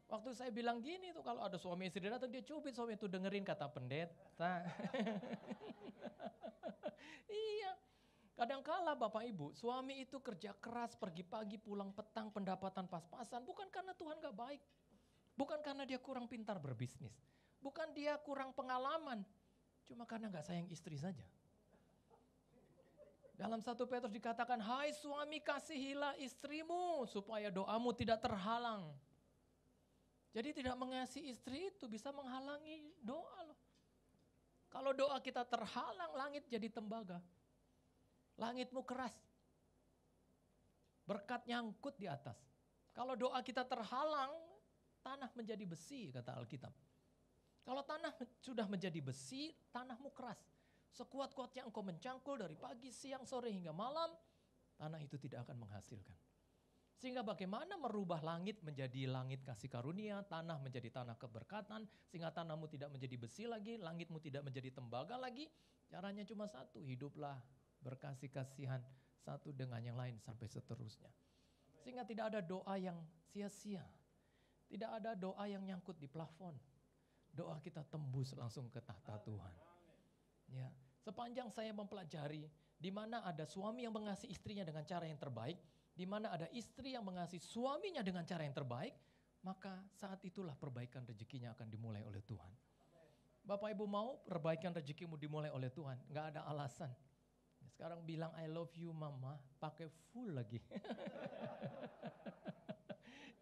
Waktu saya bilang gini tuh, kalau ada suami istri datang dia cubit, suami itu dengerin kata pendeta. Iya, kadangkala Bapak Ibu, suami itu kerja keras, pergi pagi, pulang petang, pendapatan pas-pasan, bukan karena Tuhan gak baik. Bukan karena dia kurang pintar berbisnis. Bukan dia kurang pengalaman, cuma karena gak sayang istri saja. Dalam 1 Petrus dikatakan, hai suami kasihilah istrimu supaya doamu tidak terhalang. Jadi tidak mengasihi istri itu bisa menghalangi doa loh. Kalau doa kita terhalang, langit jadi tembaga. Langitmu keras. Berkat nyangkut di atas. Kalau doa kita terhalang, tanah menjadi besi kata Alkitab. Kalau tanah sudah menjadi besi, tanahmu keras. Sekuat-kuatnya engkau mencangkul dari pagi, siang, sore hingga malam, tanah itu tidak akan menghasilkan. Sehingga bagaimana merubah langit menjadi langit kasih karunia, tanah menjadi tanah keberkatan, sehingga tanahmu tidak menjadi besi lagi, langitmu tidak menjadi tembaga lagi. Caranya cuma satu, hiduplah berkasih-kasihan satu dengan yang lain sampai seterusnya. Sehingga tidak ada doa yang sia-sia, tidak ada doa yang nyangkut di plafon. Doa kita tembus langsung ke tahta Tuhan. Ya, sepanjang saya mempelajari di mana ada suami yang mengasihi istrinya dengan cara yang terbaik, di mana ada istri yang mengasihi suaminya dengan cara yang terbaik, maka saat itulah perbaikan rezekinya akan dimulai oleh Tuhan. Bapak Ibu mau perbaikan rezekimu dimulai oleh Tuhan, gak ada alasan. Sekarang bilang I love you mama, pakai full lagi.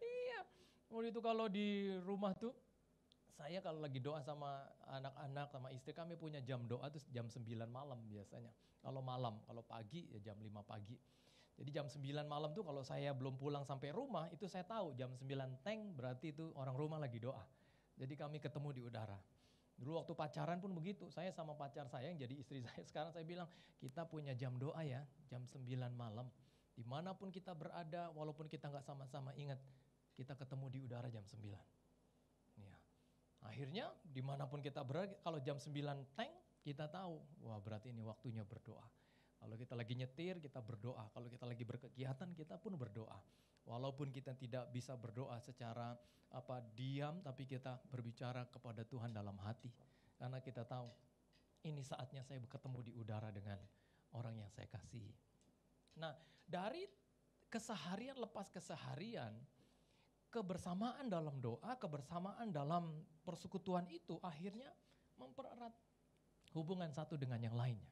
Iya, waktu itu kalau di rumah tuh, Saya kalau lagi doa sama anak-anak, sama istri, kami punya jam doa tuh jam 9 malam biasanya. Kalau malam, kalau pagi ya jam 5 pagi. Jadi jam 9 malam tuh kalau saya belum pulang sampai rumah, itu saya tahu jam 9 teng berarti itu orang rumah lagi doa. Jadi kami ketemu di udara. Dulu waktu pacaran pun begitu, saya sama pacar saya yang jadi istri saya. Sekarang saya bilang, kita punya jam doa ya, jam 9 malam. Dimanapun kita berada, walaupun kita gak sama-sama, ingat, kita ketemu di udara jam 9. Ya. Akhirnya dimanapun kita berada, kalau jam 9 teng, kita tahu, wah berarti ini waktunya berdoa. Kalau kita lagi nyetir, kita berdoa. Kalau kita lagi berkegiatan, kita pun berdoa. Walaupun kita tidak bisa berdoa secara diam, tapi kita berbicara kepada Tuhan dalam hati. Karena kita tahu, ini saatnya saya ketemu di udara dengan orang yang saya kasihi. Nah, dari keseharian lepas keseharian, kebersamaan dalam doa, kebersamaan dalam persekutuan itu akhirnya mempererat hubungan satu dengan yang lainnya.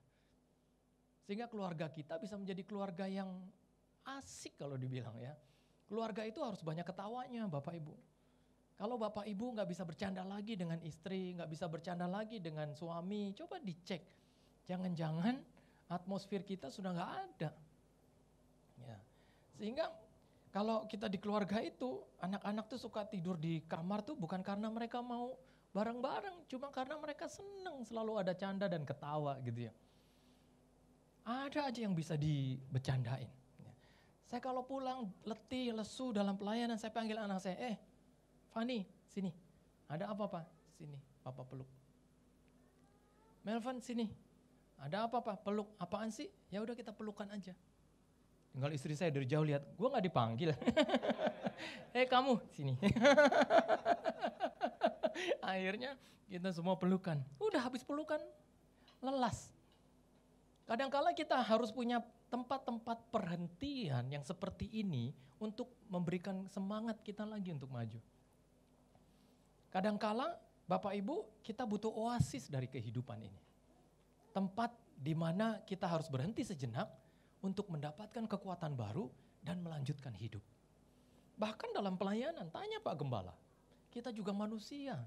Sehingga keluarga kita bisa menjadi keluarga yang asik kalau dibilang ya. Keluarga itu harus banyak ketawanya Bapak Ibu. Kalau Bapak Ibu gak bisa bercanda lagi dengan istri, gak bisa bercanda lagi dengan suami, coba dicek. Jangan-jangan atmosfer kita sudah gak ada. Ya. Sehingga kalau kita di keluarga itu, anak-anak tuh suka tidur di kamar tuh bukan karena mereka mau bareng-bareng, cuma karena mereka senang selalu ada canda dan ketawa gitu ya. Ada aja yang bisa dibecandain. Saya kalau pulang letih, lesu dalam pelayanan, saya panggil anak saya, Fani, sini. Ada apa Pak? Sini, Papa peluk. Melvin, sini. Ada apa Pak? Peluk. Apaan sih? Ya udah kita pelukan aja. Tinggal istri saya dari jauh lihat, gue gak dipanggil. Kamu, sini. Akhirnya kita semua pelukan. Udah habis pelukan, lelas. Kadang-kala kita harus punya tempat-tempat perhentian yang seperti ini untuk memberikan semangat kita lagi untuk maju. Kadang-kala Bapak Ibu kita butuh oasis dari kehidupan ini. Tempat di mana kita harus berhenti sejenak untuk mendapatkan kekuatan baru dan melanjutkan hidup. Bahkan dalam pelayanan, tanya Pak Gembala, kita juga manusia.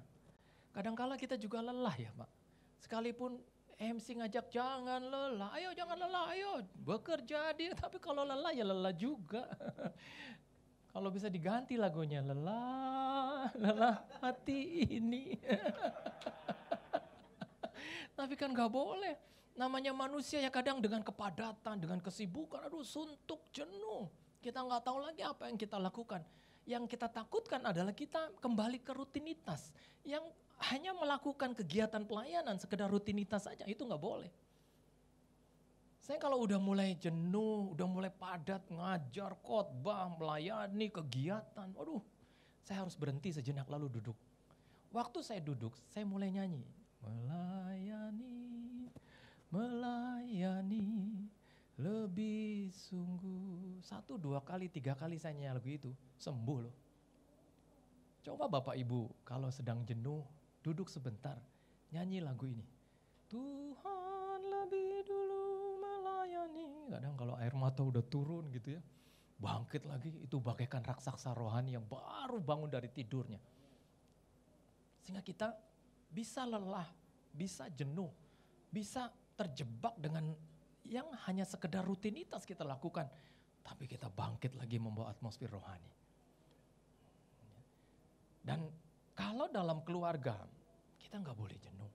Kadang-kala kita juga lelah ya Pak. Sekalipun MC ngajak jangan lelah, ayo jangan lelah, ayo bekerja dia. Tapi kalau lelah ya lelah juga. Kalau bisa diganti lagunya, lelah hati ini. Tapi kan gak boleh. Namanya manusia ya kadang dengan kepadatan, dengan kesibukan, aduh suntuk, jenuh. Kita gak tahu lagi apa yang kita lakukan. Yang kita takutkan adalah kita kembali ke rutinitas. Yang hanya melakukan kegiatan pelayanan, sekedar rutinitas saja, itu gak boleh. Saya kalau udah mulai jenuh, udah mulai padat, ngajar, khotbah, melayani, kegiatan, waduh, saya harus berhenti sejenak lalu duduk. Waktu saya duduk, saya mulai nyanyi. Melayani, lebih sungguh. 1, 2 kali, 3 kali saya nyanyi lagu itu, sembuh loh. Coba Bapak Ibu kalau sedang jenuh, duduk sebentar, nyanyi lagu ini. Tuhan lebih dulu melayani. Kadang kalau air mata udah turun gitu ya, bangkit lagi, itu bagaikan raksasa rohani yang baru bangun dari tidurnya. Sehingga kita bisa lelah, bisa jenuh, bisa terjebak dengan yang hanya sekedar rutinitas kita lakukan. Tapi kita bangkit lagi membawa atmosfer rohani. Dan kalau dalam keluarga, kita gak boleh jenuh.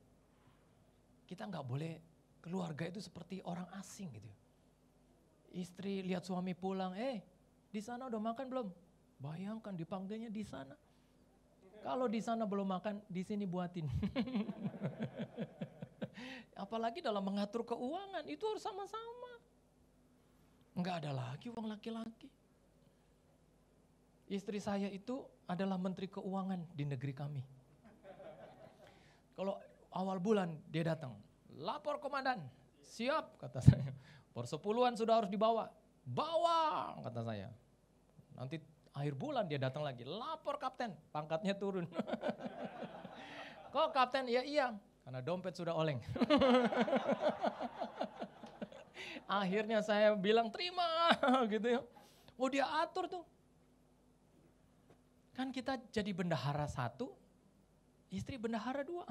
Kita gak boleh keluarga itu seperti orang asing gitu. Istri lihat suami pulang, di sana udah makan belum? Bayangkan dipanggilnya di sana. Kalau di sana belum makan, di sini buatin. Apalagi dalam mengatur keuangan, itu harus sama-sama. Enggak ada lagi uang laki-laki. Istri saya itu adalah menteri keuangan di negeri kami. Kalau awal bulan dia datang, lapor komandan, siap kata saya. Persepuluhan sudah harus dibawa, bawa kata saya. Nanti akhir bulan dia datang lagi, lapor kapten, pangkatnya turun. Kok kapten? Iya, karena dompet sudah oleng. Akhirnya saya bilang terima gitu ya. Oh dia atur tuh. Kan kita jadi bendahara satu, istri bendahara 2.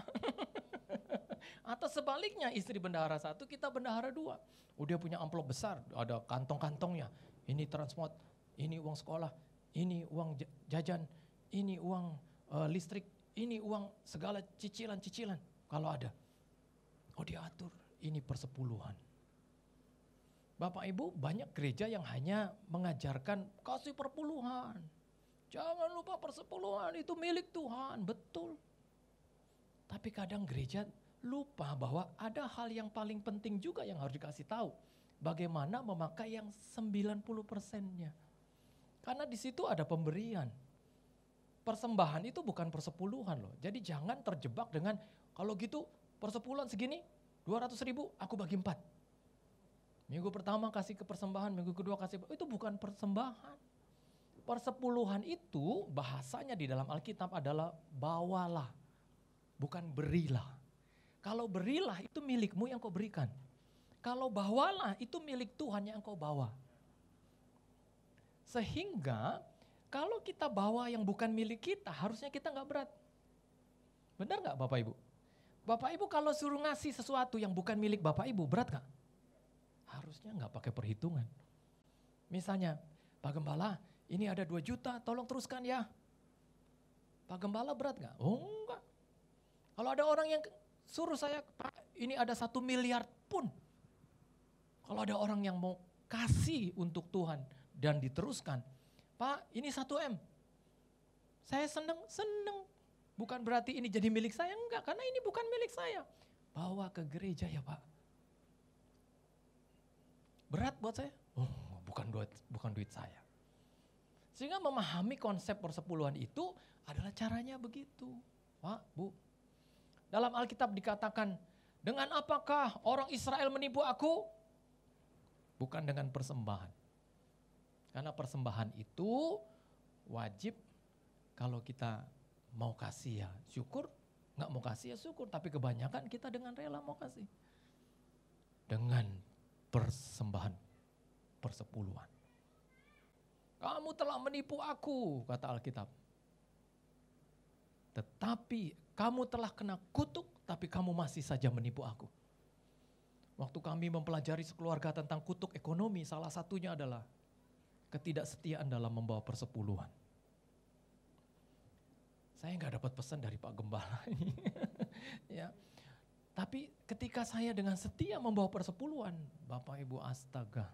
Atau sebaliknya, istri bendahara 1, kita bendahara 2. Oh, dia punya amplop besar, ada kantong-kantongnya. Ini transport, ini uang sekolah, ini uang jajan, ini uang listrik, ini uang segala cicilan-cicilan kalau ada. Oh, diatur, ini persepuluhan. Bapak Ibu, banyak gereja yang hanya mengajarkan kasih perpuluhan. Jangan lupa persepuluhan itu milik Tuhan, betul. Tapi kadang gereja lupa bahwa ada hal yang paling penting juga yang harus dikasih tahu. Bagaimana memakai yang 90%-nya. Karena di situ ada pemberian. Persembahan itu bukan persepuluhan loh. Jadi jangan terjebak dengan kalau gitu persepuluhan segini 200.000 aku bagi 4. Minggu pertama kasih ke persembahan, minggu kedua kasih, itu bukan persembahan. Persepuluhan itu bahasanya di dalam Alkitab adalah bawalah, bukan berilah. Kalau berilah itu milikmu yang kau berikan. Kalau bawalah itu milik Tuhan yang kau bawa. Sehingga kalau kita bawa yang bukan milik kita, harusnya kita gak berat. Benar gak Bapak Ibu? Bapak Ibu kalau suruh ngasih sesuatu yang bukan milik Bapak Ibu, berat gak? Harusnya gak pakai perhitungan. Misalnya, Pak Gembala ini ada 2 juta, tolong teruskan ya. Pak Gembala berat gak? Oh enggak. Kalau ada orang yang suruh saya, Pak ini ada 1 miliar pun. Kalau ada orang yang mau kasih untuk Tuhan dan diteruskan, Pak ini 1 M. Saya senang. Bukan berarti ini jadi milik saya, enggak. Karena ini bukan milik saya. Bawa ke gereja ya Pak. Berat buat saya? Oh, bukan duit saya. Sehingga memahami konsep persepuluhan itu adalah caranya begitu. Pak, Bu. Dalam Alkitab dikatakan, dengan apakah orang Israel menipu aku? Bukan dengan persembahan. Karena persembahan itu wajib kalau kita mau kasih ya syukur, nggak mau kasih ya syukur. Tapi kebanyakan kita dengan rela mau kasih. Dengan persembahan, persepuluhan. Kamu telah menipu aku, kata Alkitab. Tetapi kamu telah kena kutuk, tapi kamu masih saja menipu aku. Waktu kami mempelajari sekeluarga tentang kutuk ekonomi, salah satunya adalah ketidaksetiaan dalam membawa persepuluhan. Saya nggak dapat pesan dari Pak Gembala ini. Ya. Tapi ketika saya dengan setia membawa persepuluhan, Bapak Ibu astaga.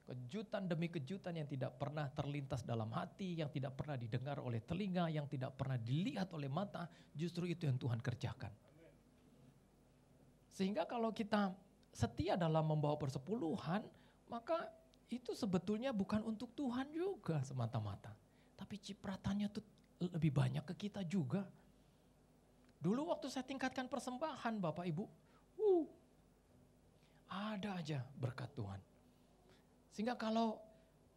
Kejutan demi kejutan yang tidak pernah terlintas dalam hati, yang tidak pernah didengar oleh telinga, yang tidak pernah dilihat oleh mata, justru itu yang Tuhan kerjakan. Sehingga kalau kita setia dalam membawa persepuluhan, maka itu sebetulnya bukan untuk Tuhan juga semata-mata. Tapi cipratannya tuh lebih banyak ke kita juga. Dulu waktu saya tingkatkan persembahan Bapak Ibu, ada aja berkat Tuhan. Sehingga kalau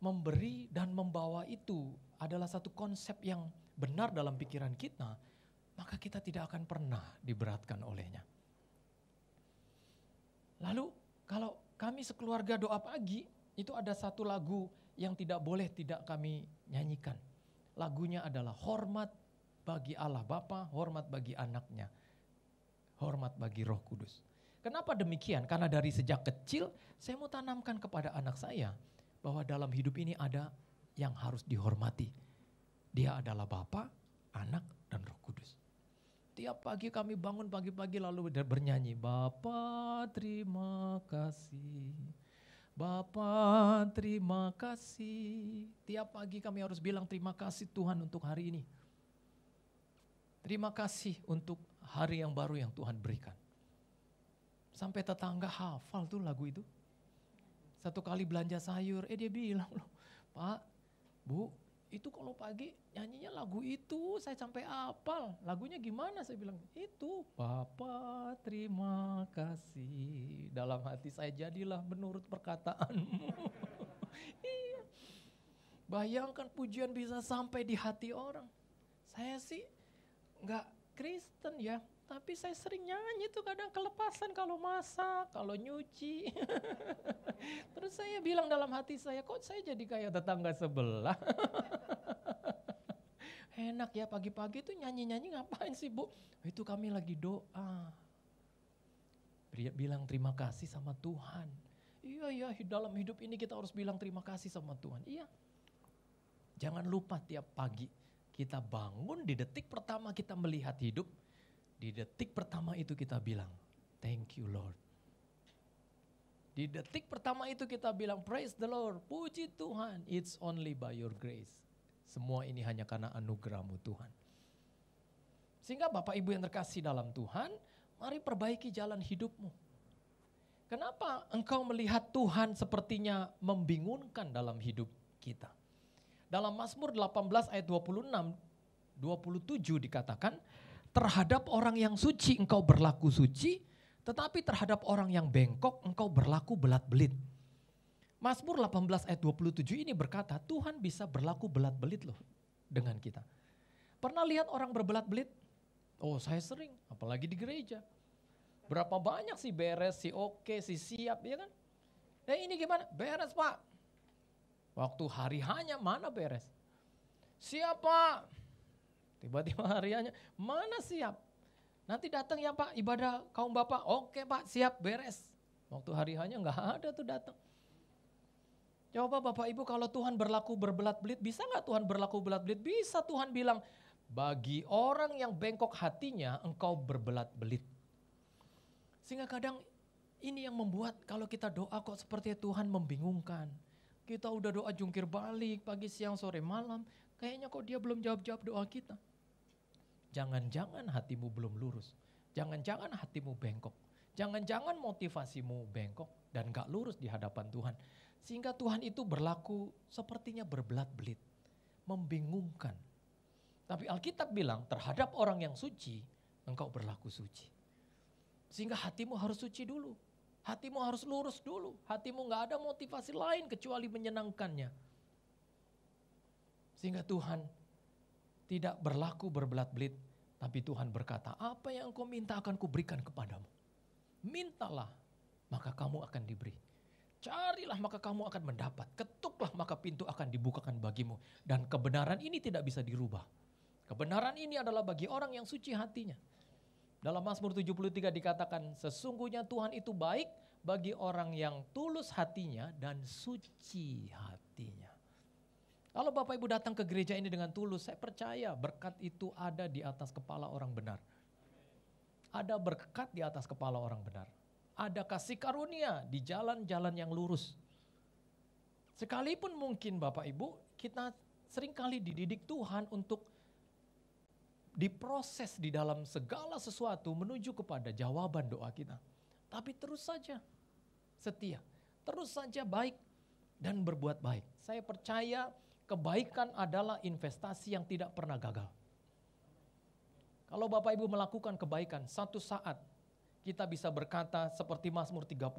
memberi dan membawa itu adalah satu konsep yang benar dalam pikiran kita, maka kita tidak akan pernah diberatkan olehnya. Lalu kalau kami sekeluarga doa pagi, itu ada satu lagu yang tidak boleh tidak kami nyanyikan. Lagunya adalah hormat bagi Allah Bapa, hormat bagi anaknya, hormat bagi Roh Kudus. Kenapa demikian? Karena dari sejak kecil saya mau tanamkan kepada anak saya bahwa dalam hidup ini ada yang harus dihormati. Dia adalah Bapa, Anak, dan Roh Kudus. Tiap pagi kami bangun pagi-pagi lalu bernyanyi, Bapa terima kasih, Bapa terima kasih. Tiap pagi kami harus bilang terima kasih Tuhan untuk hari ini. Terima kasih untuk hari yang baru yang Tuhan berikan. Sampai tetangga hafal tuh lagu itu. Satu kali belanja sayur, dia bilang loh, Pak, Bu, itu kalau pagi nyanyinya lagu itu, saya sampai hafal. Lagunya gimana? Saya bilang, itu Bapa terima kasih. Dalam hati saya jadilah menurut perkataanmu. Iya. Bayangkan pujian bisa sampai di hati orang. Saya sih nggak Kristen ya, tapi saya sering nyanyi tuh kadang kelepasan kalau masak, kalau nyuci. Terus saya bilang dalam hati saya, kok saya jadi kayak tetangga sebelah. Enak ya pagi-pagi tuh nyanyi-nyanyi ngapain sih Bu? Itu kami lagi doa. Bilang terima kasih sama Tuhan. Iya, dalam hidup ini kita harus bilang terima kasih sama Tuhan. Iya. Jangan lupa tiap pagi kita bangun, di detik pertama kita melihat hidup, di detik pertama itu kita bilang, thank you Lord. Di detik pertama itu kita bilang, praise the Lord, puji Tuhan, it's only by your grace. Semua ini hanya karena anugerah-Mu Tuhan. Sehingga Bapak Ibu yang terkasih dalam Tuhan, mari perbaiki jalan hidupmu. Kenapa engkau melihat Tuhan sepertinya membingungkan dalam hidup kita? Dalam Mazmur 18 ayat 26, 27 dikatakan, terhadap orang yang suci engkau berlaku suci, tetapi terhadap orang yang bengkok engkau berlaku belat-belit. Mazmur 18 ayat 27 ini berkata, Tuhan bisa berlaku belat-belit loh dengan kita. Pernah lihat orang berbelat-belit? Oh saya sering, apalagi di gereja. Berapa banyak sih beres, si oke, si siap, ya kan? Ini gimana? Beres Pak. Waktu hari hanya mana beres? Siap Pak. Tiba-tiba hari hanya, mana siap? Nanti datang ya Pak, ibadah kaum Bapak. Oke Pak, siap, beres. Waktu hari hanya nggak ada tuh datang. Coba Bapak Ibu kalau Tuhan berlaku berbelat-belit, bisa nggak Tuhan berlaku belat-belit? Bisa. Tuhan bilang, bagi orang yang bengkok hatinya engkau berbelat-belit. Sehingga kadang ini yang membuat kalau kita doa kok seperti Tuhan membingungkan. Kita udah doa jungkir balik pagi, siang, sore, malam. Kayaknya kok dia belum jawab-jawab doa kita. Jangan-jangan hatimu belum lurus. Jangan-jangan hatimu bengkok. Jangan-jangan motivasimu bengkok dan gak lurus di hadapan Tuhan. Sehingga Tuhan itu berlaku sepertinya berbelat-belit. Membingungkan. Tapi Alkitab bilang terhadap orang yang suci, engkau berlaku suci. Sehingga hatimu harus suci dulu. Hatimu harus lurus dulu. Hatimu gak ada motivasi lain kecuali menyenangkannya. Sehingga Tuhan tidak berlaku berbelat-belit. Tapi Tuhan berkata, apa yang engkau minta akan kuberikan kepadamu. Mintalah, maka kamu akan diberi. Carilah maka kamu akan mendapat. Ketuklah maka pintu akan dibukakan bagimu. Dan kebenaran ini tidak bisa dirubah. Kebenaran ini adalah bagi orang yang suci hatinya. Dalam Mazmur 73 dikatakan, sesungguhnya Tuhan itu baik bagi orang yang tulus hatinya dan suci hatinya. Kalau Bapak Ibu datang ke gereja ini dengan tulus, saya percaya berkat itu ada di atas kepala orang benar. Ada berkat di atas kepala orang benar. Ada kasih karunia di jalan-jalan yang lurus. Sekalipun mungkin Bapak Ibu, kita seringkali dididik Tuhan untuk diproses di dalam segala sesuatu menuju kepada jawaban doa kita. Tapi terus saja setia, terus saja baik dan berbuat baik. Saya percaya kebaikan adalah investasi yang tidak pernah gagal. Kalau Bapak Ibu melakukan kebaikan, satu saat kita bisa berkata seperti Mazmur 30,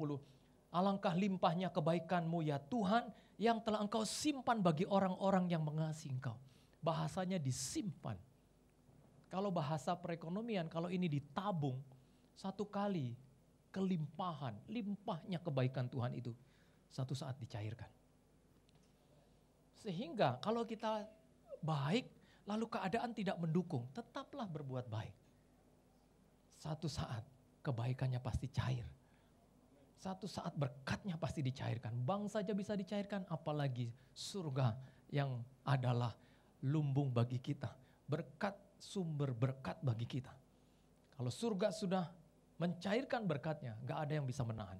alangkah limpahnya kebaikanmu ya Tuhan yang telah engkau simpan bagi orang-orang yang mengasihi engkau. Bahasanya disimpan. Kalau bahasa perekonomian, kalau ini ditabung, satu kali kelimpahan, limpahnya kebaikan Tuhan itu satu saat dicairkan. Sehingga kalau kita baik, lalu keadaan tidak mendukung, tetaplah berbuat baik. Satu saat kebaikannya pasti cair. Satu saat berkatnya pasti dicairkan. Bank saja bisa dicairkan, apalagi surga yang adalah lumbung bagi kita. Berkat, sumber berkat bagi kita. Kalau surga sudah mencairkan berkatnya, gak ada yang bisa menahan.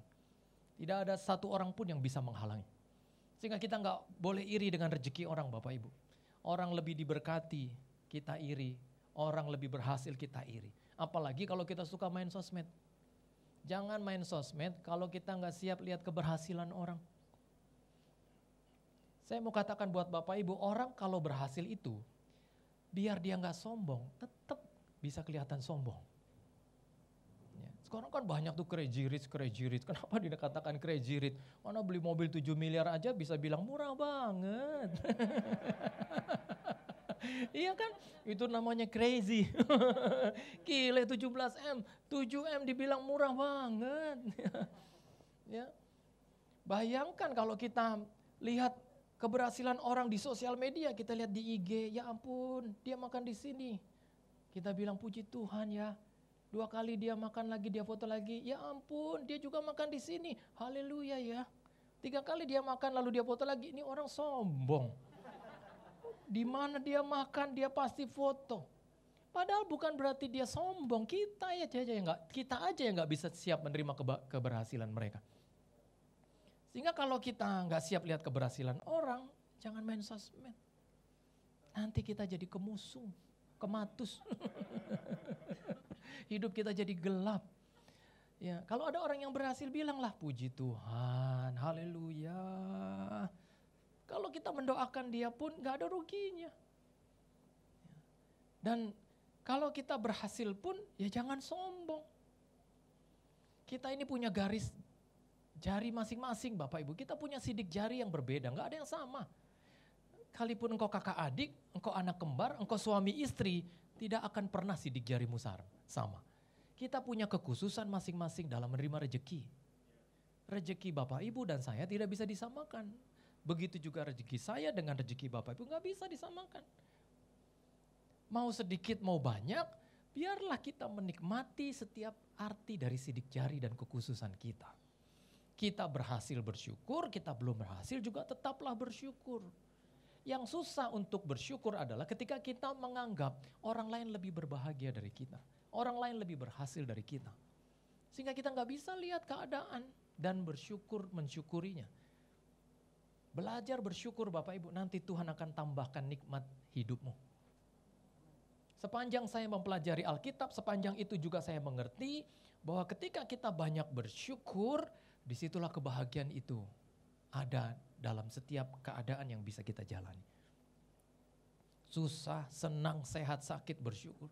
Tidak ada satu orang pun yang bisa menghalangi. Sehingga kita gak boleh iri dengan rezeki orang Bapak Ibu. Orang lebih diberkati, kita iri. Orang lebih berhasil, kita iri. Apalagi kalau kita suka main sosmed. Jangan main sosmed kalau kita gak siap lihat keberhasilan orang. Saya mau katakan buat Bapak Ibu, orang kalau berhasil itu, biar dia gak sombong, tetap bisa kelihatan sombong. Ya. Sekarang kan banyak tuh crazy rich. Kenapa dikatakan crazy rich? Mana beli mobil 7 miliar aja bisa bilang murah banget. Iya kan? Itu namanya crazy. Gile 17M, 7M dibilang murah banget. Ya. Bayangkan kalau kita lihat Keberhasilan orang di sosial media, kita lihat di IG, ya ampun dia makan di sini. Kita bilang puji Tuhan ya, 2 kali dia makan lagi, dia foto lagi, ya ampun dia juga makan di sini, haleluya ya. 3 kali dia makan lalu dia foto lagi, ini orang sombong. Di mana dia makan dia pasti foto. Padahal bukan berarti dia sombong, kita aja yang nggak bisa siap menerima keberhasilan mereka. Sehingga kalau kita nggak siap lihat keberhasilan orang, jangan main sosmed. Nanti kita jadi kemusung, kematus. Hidup kita jadi gelap. Ya, kalau ada orang yang berhasil bilanglah puji Tuhan, haleluya. Kalau kita mendoakan dia pun nggak ada ruginya. Dan kalau kita berhasil pun ya jangan sombong. Kita ini punya garis jari masing-masing Bapak Ibu, kita punya sidik jari yang berbeda, nggak ada yang sama. Kalaupun engkau kakak adik, engkau anak kembar, engkau suami istri, tidak akan pernah sidik jarimu sama. Kita punya kekhususan masing-masing dalam menerima rejeki. Rejeki Bapak Ibu dan saya tidak bisa disamakan. Begitu juga rejeki saya dengan rejeki Bapak Ibu nggak bisa disamakan. Mau sedikit mau banyak, biarlah kita menikmati setiap arti dari sidik jari dan kekhususan kita. Kita berhasil bersyukur, kita belum berhasil juga tetaplah bersyukur. Yang susah untuk bersyukur adalah ketika kita menganggap orang lain lebih berbahagia dari kita. Orang lain lebih berhasil dari kita. Sehingga kita nggak bisa lihat keadaan dan bersyukur mensyukurinya. Belajar bersyukur Bapak Ibu, nanti Tuhan akan tambahkan nikmat hidupmu. Sepanjang saya mempelajari Alkitab, sepanjang itu juga saya mengerti bahwa ketika kita banyak bersyukur, disitulah kebahagiaan itu ada dalam setiap keadaan yang bisa kita jalani. Susah, senang, sehat, sakit, bersyukur.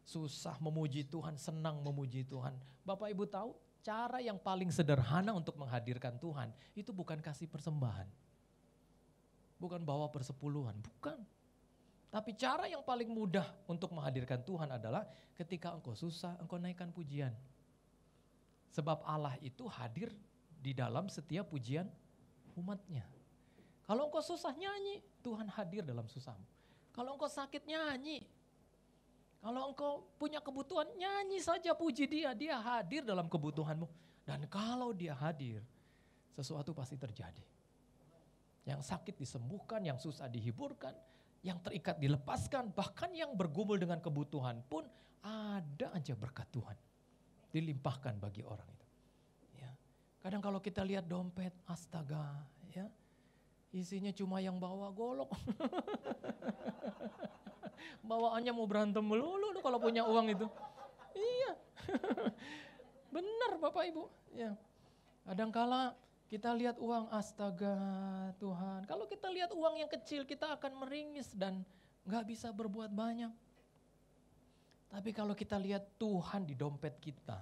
Susah memuji Tuhan, senang memuji Tuhan. Bapak Ibu tahu cara yang paling sederhana untuk menghadirkan Tuhan itu bukan kasih persembahan. Bukan bawa persepuluhan, bukan. Tapi cara yang paling mudah untuk menghadirkan Tuhan adalah ketika engkau susah, engkau naikkan pujian. Sebab Allah itu hadir di dalam setiap pujian umatnya. Kalau engkau susah nyanyi, Tuhan hadir dalam susahmu. Kalau engkau sakit nyanyi. Kalau engkau punya kebutuhan nyanyi saja puji dia, dia hadir dalam kebutuhanmu. Dan kalau dia hadir, sesuatu pasti terjadi. Yang sakit disembuhkan, yang susah dihiburkan, yang terikat dilepaskan, bahkan yang bergumul dengan kebutuhan pun ada aja berkat Tuhan. Dilimpahkan bagi orang itu. Ya. Kadang kalau kita lihat dompet, astaga, ya, isinya cuma yang bawa golok. Bawaannya mau berantem melulu kalau punya uang itu. Iya, benar Bapak Ibu. Ya. Kadangkala kita lihat uang, astaga Tuhan. Kalau kita lihat uang yang kecil, kita akan meringis dan gak bisa berbuat banyak. Tapi kalau kita lihat Tuhan di dompet kita,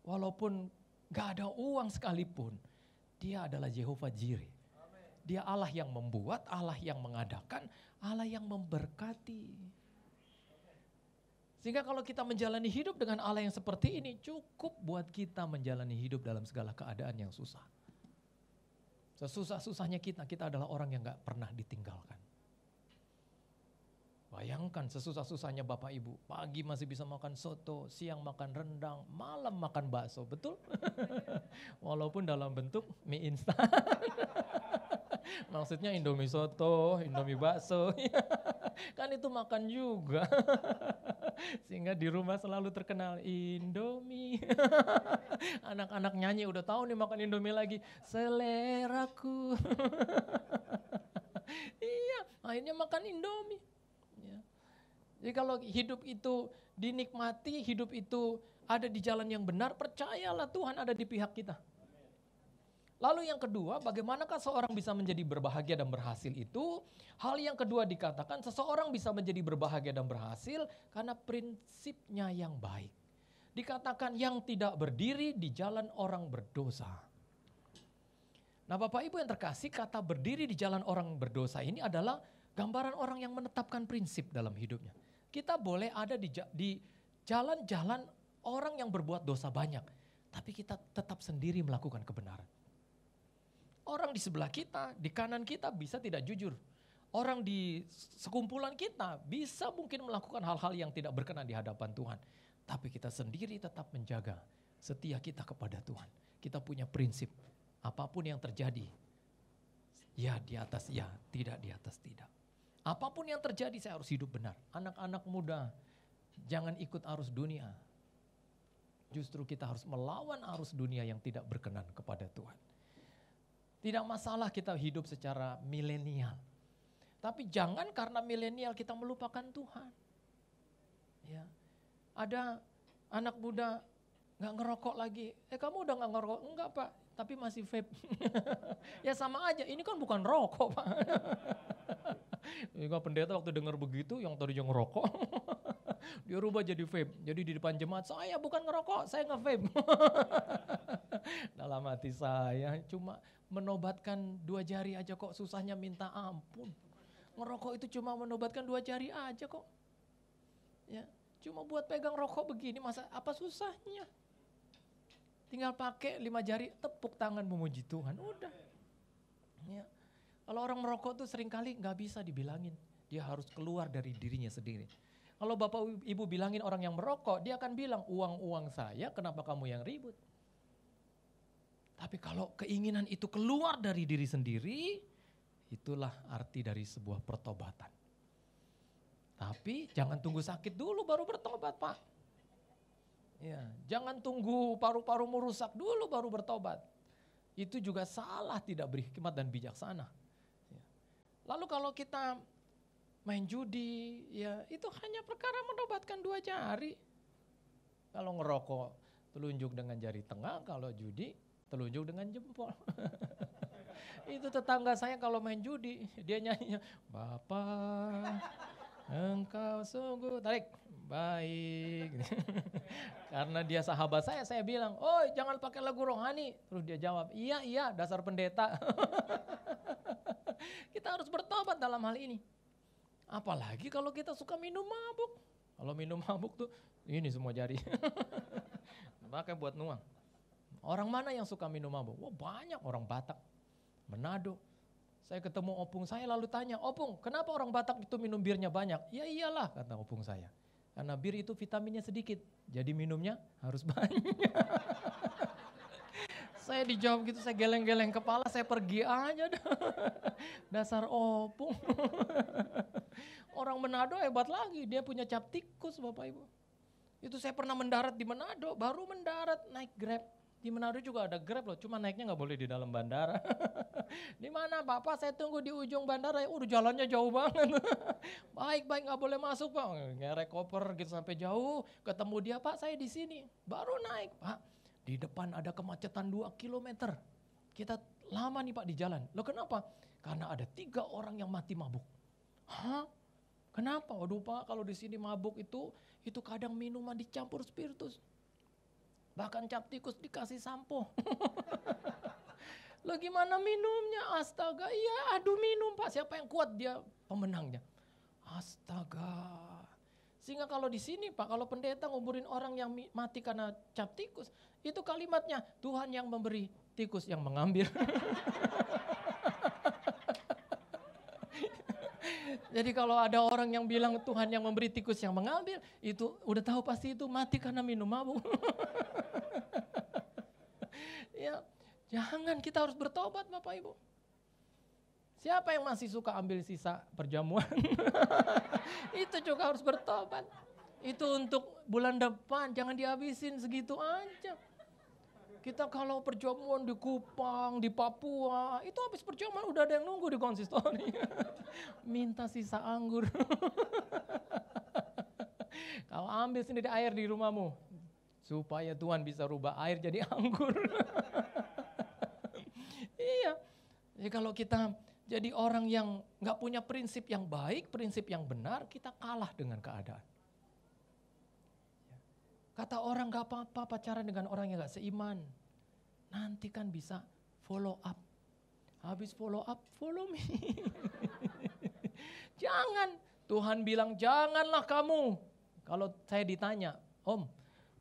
walaupun gak ada uang sekalipun, dia adalah Jehovah Jireh. Dia Allah yang membuat, Allah yang mengadakan, Allah yang memberkati. Sehingga kalau kita menjalani hidup dengan Allah yang seperti ini, cukup buat kita menjalani hidup dalam segala keadaan yang susah. Sesusah-susahnya kita adalah orang yang gak pernah ditinggalkan. Bayangkan sesusah-susahnya Bapak Ibu, pagi masih bisa makan soto, siang makan rendang, malam makan bakso, betul? Walaupun dalam bentuk mie instan. Maksudnya Indomie soto, Indomie bakso, kan itu makan juga. Sehingga di rumah selalu terkenal Indomie. Anak-anak nyanyi udah tahu nih makan Indomie lagi, seleraku. Iya, akhirnya makan Indomie. Ya. Jadi kalau hidup itu dinikmati, hidup itu ada di jalan yang benar, percayalah Tuhan ada di pihak kita. Lalu yang kedua, bagaimanakah seorang bisa menjadi berbahagia dan berhasil itu? Hal yang kedua dikatakan seseorang bisa menjadi berbahagia dan berhasil karena prinsipnya yang baik. Dikatakan yang tidak berdiri di jalan orang berdosa. Nah Bapak Ibu yang terkasih, kata berdiri di jalan orang berdosa ini adalah gambaran orang yang menetapkan prinsip dalam hidupnya. Kita boleh ada di jalan-jalan orang yang berbuat dosa banyak, tapi kita tetap sendiri melakukan kebenaran. Orang di sebelah kita, di kanan kita bisa tidak jujur. Orang di sekumpulan kita bisa mungkin melakukan hal-hal yang tidak berkenan di hadapan Tuhan. Tapi kita sendiri tetap menjaga setia kita kepada Tuhan. Kita punya prinsip, apapun yang terjadi, ya di atas ya, tidak di atas tidak. Apapun yang terjadi saya harus hidup benar. Anak-anak muda, jangan ikut arus dunia. Justru kita harus melawan arus dunia yang tidak berkenan kepada Tuhan. Tidak masalah kita hidup secara milenial. Tapi jangan karena milenial kita melupakan Tuhan. Ya. Ada anak muda gak ngerokok lagi. Kamu udah gak ngerokok? Enggak Pak, tapi masih vape. Ya sama aja, ini kan bukan rokok Pak. Enggak, pendeta waktu dengar begitu yang tadinya ngerokok. Dia rubah jadi vape. Jadi di depan jemaat, saya bukan ngerokok, saya nge-vape. Dalam hati saya cuma menobatkan 2 jari aja kok, susahnya minta ampun. Ngerokok itu cuma menobatkan 2 jari aja kok. Ya, cuma buat pegang rokok begini, masa apa susahnya? Tinggal pakai 5 jari, tepuk tangan memuji Tuhan, udah. Ya. Kalau orang merokok tuh seringkali gak bisa dibilangin. Dia harus keluar dari dirinya sendiri. Kalau Bapak Ibu bilangin orang yang merokok, dia akan bilang, uang-uang saya, kenapa kamu yang ribut? Tapi kalau keinginan itu keluar dari diri sendiri, itulah arti dari sebuah pertobatan. Tapi jangan tunggu sakit dulu baru bertobat Pak. Ya, jangan tunggu paru-parumu rusak dulu baru bertobat. Itu juga salah, tidak berhikmat dan bijaksana. Ya. Lalu kalau kita main judi, ya itu hanya perkara menobatkan 2 jari. Kalau ngerokok telunjuk dengan jari tengah, kalau judi telunjuk dengan jempol. Itu tetangga saya kalau main judi, dia nyanyinya, Bapak engkau sungguh tarik baik. Karena dia sahabat saya bilang, oh jangan pakai lagu rohani. Terus dia jawab, iya dasar pendeta. Kita harus bertobat dalam hal ini. Apalagi kalau kita suka minum mabuk. Kalau minum mabuk tuh ini semua jari. Pakai buat nuang. Orang mana yang suka minum mabuk? Wah banyak, orang Batak, Manado. Saya ketemu opung saya lalu tanya, opung kenapa orang Batak itu minum birnya banyak? Ya iyalah kata opung saya. Karena bir itu vitaminnya sedikit, jadi minumnya harus banyak. Saya dijawab gitu, saya geleng-geleng kepala, saya pergi aja. Dasar opung. Orang Manado hebat lagi, dia punya cap tikus Bapak Ibu. Itu saya pernah mendarat di Manado, baru mendarat naik Grab. Di Manado juga ada Grab loh, cuma naiknya gak boleh di dalam bandara. Di mana Bapak, saya tunggu di ujung bandara, udah jalannya jauh banget. Baik gak boleh masuk Pak, ngerek koper gitu sampai jauh, ketemu dia Pak saya di sini, baru naik Pak. Di depan ada kemacetan 2 kilometer, kita lama nih Pak di jalan. Loh kenapa? Karena ada 3 orang yang mati mabuk. Hah? Kenapa? Waduh Pak, kalau di sini mabuk itu kadang minuman dicampur spiritus. Bahkan cap tikus dikasih sampo. Lo gimana minumnya? Astaga, iya adu minum Pak. Siapa yang kuat dia pemenangnya. Astaga. Sehingga kalau di sini Pak, kalau pendeta nguburin orang yang mati karena cap tikus, itu kalimatnya Tuhan yang memberi, tikus yang mengambil. Jadi kalau ada orang yang bilang Tuhan yang memberi, tikus yang mengambil, itu udah tahu pasti itu mati karena minum mabuk. Ya, jangan, kita harus bertobat Bapak Ibu. Siapa yang masih suka ambil sisa perjamuan? Itu juga harus bertobat. Itu untuk bulan depan, jangan dihabisin segitu aja. Kita kalau perjamuan di Kupang, di Papua, itu habis perjamuan udah ada yang nunggu di konsistori. Minta sisa anggur. Kau ambil sendiri air di rumahmu, supaya Tuhan bisa rubah air jadi anggur. Iya, jadi kalau kita jadi orang yang gak punya prinsip yang baik, prinsip yang benar, kita kalah dengan keadaan. Kata orang gak apa-apa pacaran dengan orang yang gak seiman. Nanti kan bisa follow up. Habis follow up, follow me. Jangan, Tuhan bilang janganlah kamu. Kalau saya ditanya, Om,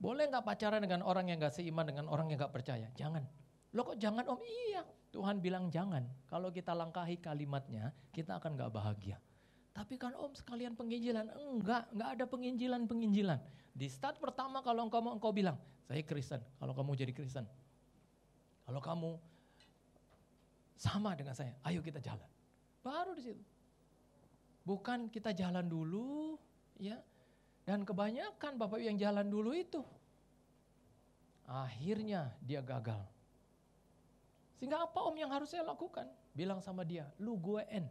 boleh gak pacaran dengan orang yang gak seiman, dengan orang yang gak percaya? Jangan. Loh kok jangan om? Iya, Tuhan bilang jangan. Kalau kita langkahi kalimatnya, kita akan gak bahagia. Tapi kan om sekalian penginjilan, enggak ada penginjilan. Di start pertama kalau engkau bilang, saya Kristen, kalau kamu jadi Kristen. Kalau kamu sama dengan saya, ayo kita jalan. Baru di situ. Bukan kita jalan dulu, ya. Dan kebanyakan Bapak yang jalan dulu itu, akhirnya dia gagal. Sehingga apa om yang harus saya lakukan? Bilang sama dia, lu gue en.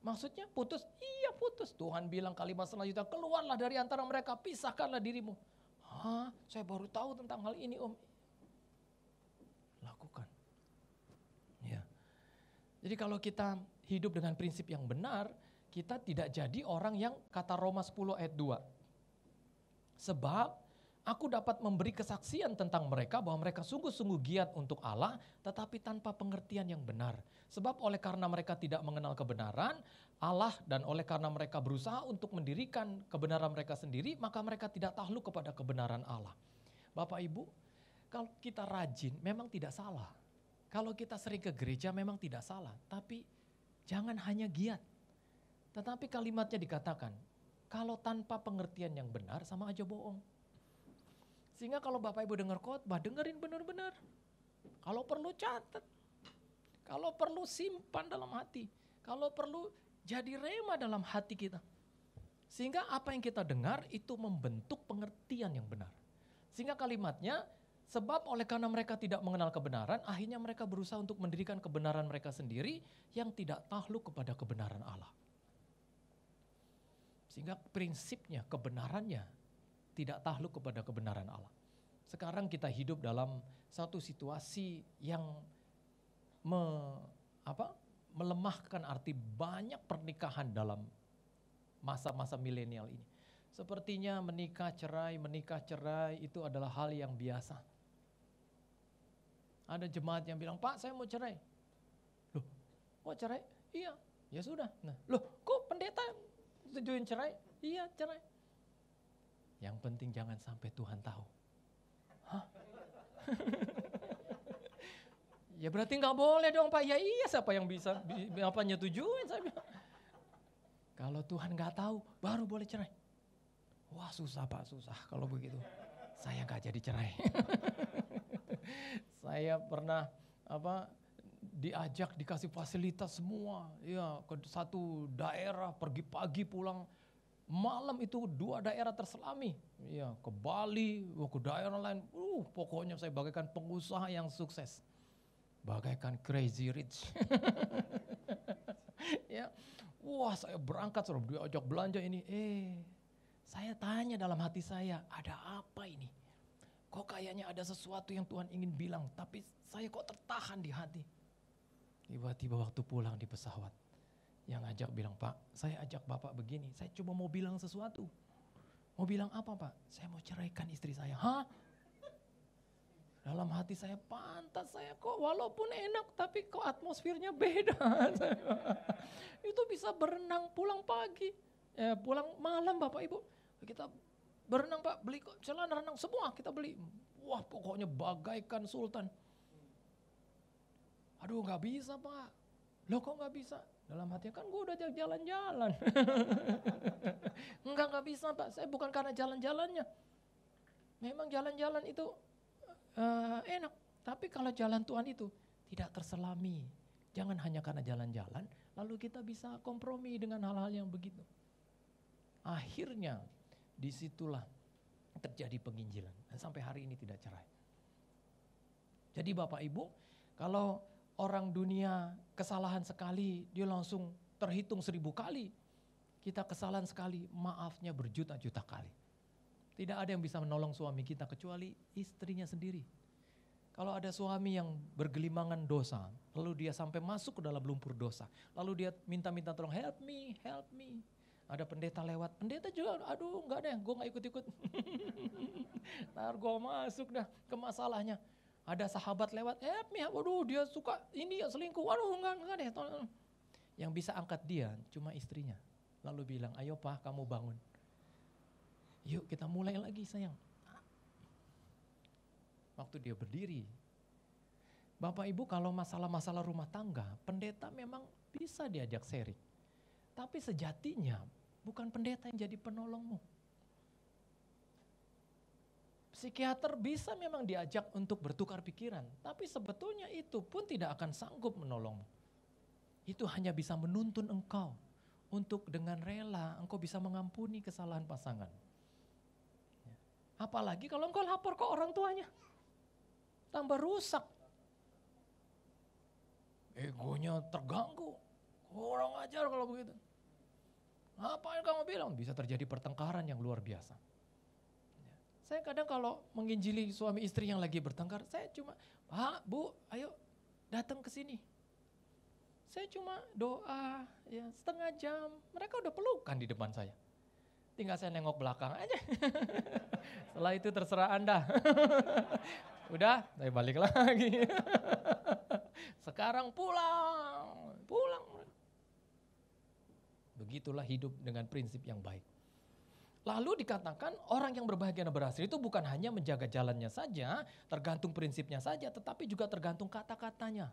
Maksudnya putus? Iya putus. Tuhan bilang kalimat selanjutnya, keluarlah dari antara mereka, pisahkanlah dirimu. Hah, saya baru tahu tentang hal ini om. Lakukan. Ya. Jadi kalau kita hidup dengan prinsip yang benar, kita tidak jadi orang yang kata Roma 10 ayat 2. Sebab aku dapat memberi kesaksian tentang mereka bahwa mereka sungguh-sungguh giat untuk Allah, tetapi tanpa pengertian yang benar. Sebab oleh karena mereka tidak mengenal kebenaran Allah dan oleh karena mereka berusaha untuk mendirikan kebenaran mereka sendiri, maka mereka tidak takluk kepada kebenaran Allah. Bapak Ibu, kalau kita rajin memang tidak salah. Kalau kita sering ke gereja memang tidak salah, tapi jangan hanya giat. Tetapi kalimatnya dikatakan, kalau tanpa pengertian yang benar sama aja bohong. Sehingga kalau Bapak Ibu dengar khotbah, dengerin benar-benar. Kalau perlu catat. Kalau perlu simpan dalam hati. Kalau perlu jadi rema dalam hati kita. Sehingga apa yang kita dengar itu membentuk pengertian yang benar. Sehingga kalimatnya, sebab oleh karena mereka tidak mengenal kebenaran, akhirnya mereka berusaha untuk mendirikan kebenaran mereka sendiri yang tidak takluk kepada kebenaran Allah. Sehingga prinsipnya, kebenarannya tidak takluk kepada kebenaran Allah. Sekarang kita hidup dalam satu situasi yang melemahkan arti banyak pernikahan dalam masa-masa milenial ini. Sepertinya menikah cerai itu adalah hal yang biasa. Ada jemaat yang bilang, Pak saya mau cerai. Loh, mau cerai? Iya, ya sudah. Nah, loh kok pendeta setujuin cerai? Iya cerai. Yang penting jangan sampai Tuhan tahu. Hah? Ya berarti nggak boleh dong Pak. Ya iya, siapa yang bisa apa nyetujuin saya bilang. Kalau Tuhan nggak tahu, baru boleh cerai. Wah susah Pak, susah kalau begitu. Saya nggak jadi cerai. Saya pernah diajak dikasih fasilitas semua. Ya ke satu daerah, pergi pagi pulang malam, itu 2 daerah terselami. Ya ke Bali, ke daerah lain. Pokoknya saya bagaikan pengusaha yang sukses. Bagaikan crazy rich. Ya, wah saya berangkat suruh diajak belanja ini. Saya tanya dalam hati saya, ada apa ini? Kok kayaknya ada sesuatu yang Tuhan ingin bilang, tapi saya kok tertahan di hati. Tiba-tiba waktu pulang di pesawat, yang ajak bilang, Pak, saya ajak Bapak begini, saya cuma mau bilang sesuatu. Mau bilang apa Pak? Saya mau ceraikan istri saya. Hah? Dalam hati saya, pantas saya kok walaupun enak tapi kok atmosfernya beda. Itu bisa berenang pulang pagi, pulang malam Bapak Ibu. Kita berenang Pak, beli celana renang semua kita beli. Wah pokoknya bagaikan sultan. Aduh gak bisa Pak. Loh kok gak bisa? Dalam hati kan gue udah jalan-jalan. Enggak bisa Pak, saya bukan karena jalan-jalannya. Memang jalan-jalan itu enak, tapi kalau jalan Tuhan itu tidak terselami. Jangan hanya karena jalan-jalan, lalu kita bisa kompromi dengan hal-hal yang begitu. Akhirnya disitulah terjadi penginjilan dan sampai hari ini tidak cerai. Jadi Bapak Ibu, kalau orang dunia kesalahan sekali, dia langsung terhitung 1000 kali. Kita kesalahan sekali, maafnya berjuta-juta kali. Tidak ada yang bisa menolong suami kita kecuali istrinya sendiri. Kalau ada suami yang bergelimangan dosa, lalu dia sampai masuk ke dalam lumpur dosa, lalu dia minta-minta tolong, help me. Ada pendeta lewat, pendeta juga, aduh enggak deh, gue gak ikut-ikut. Ntar gue masuk dah ke masalahnya. Ada sahabat lewat, help me, waduh dia suka ini ya selingkuh, waduh enggak deh. Yang bisa angkat dia cuma istrinya. Lalu bilang, ayo Pak kamu bangun. Yuk kita mulai lagi sayang. Waktu dia berdiri, Bapak Ibu kalau masalah-masalah rumah tangga, pendeta memang bisa diajak sharing. Tapi sejatinya bukan pendeta yang jadi penolongmu. Psikiater bisa memang diajak untuk bertukar pikiran, tapi sebetulnya itu pun tidak akan sanggup menolongmu. Itu hanya bisa menuntun engkau untuk dengan rela engkau bisa mengampuni kesalahan pasangan. Apalagi kalau engkau lapor ke orang tuanya, tambah rusak. Egonya terganggu, kurang ajar kalau begitu. Apa yang kamu bilang? Bisa terjadi pertengkaran yang luar biasa. Saya kadang kalau menginjili suami istri yang lagi bertengkar, saya cuma, Pak, Bu, ayo datang ke sini. Saya cuma doa, ya setengah jam, mereka udah pelukan di depan saya. Tinggal saya nengok belakang aja. Setelah itu terserah Anda. Udah, saya balik lagi. Sekarang pulang. Begitulah hidup dengan prinsip yang baik. Lalu dikatakan orang yang berbahagia dan berhasil itu bukan hanya menjaga jalannya saja, tergantung prinsipnya saja, tetapi juga tergantung kata-katanya.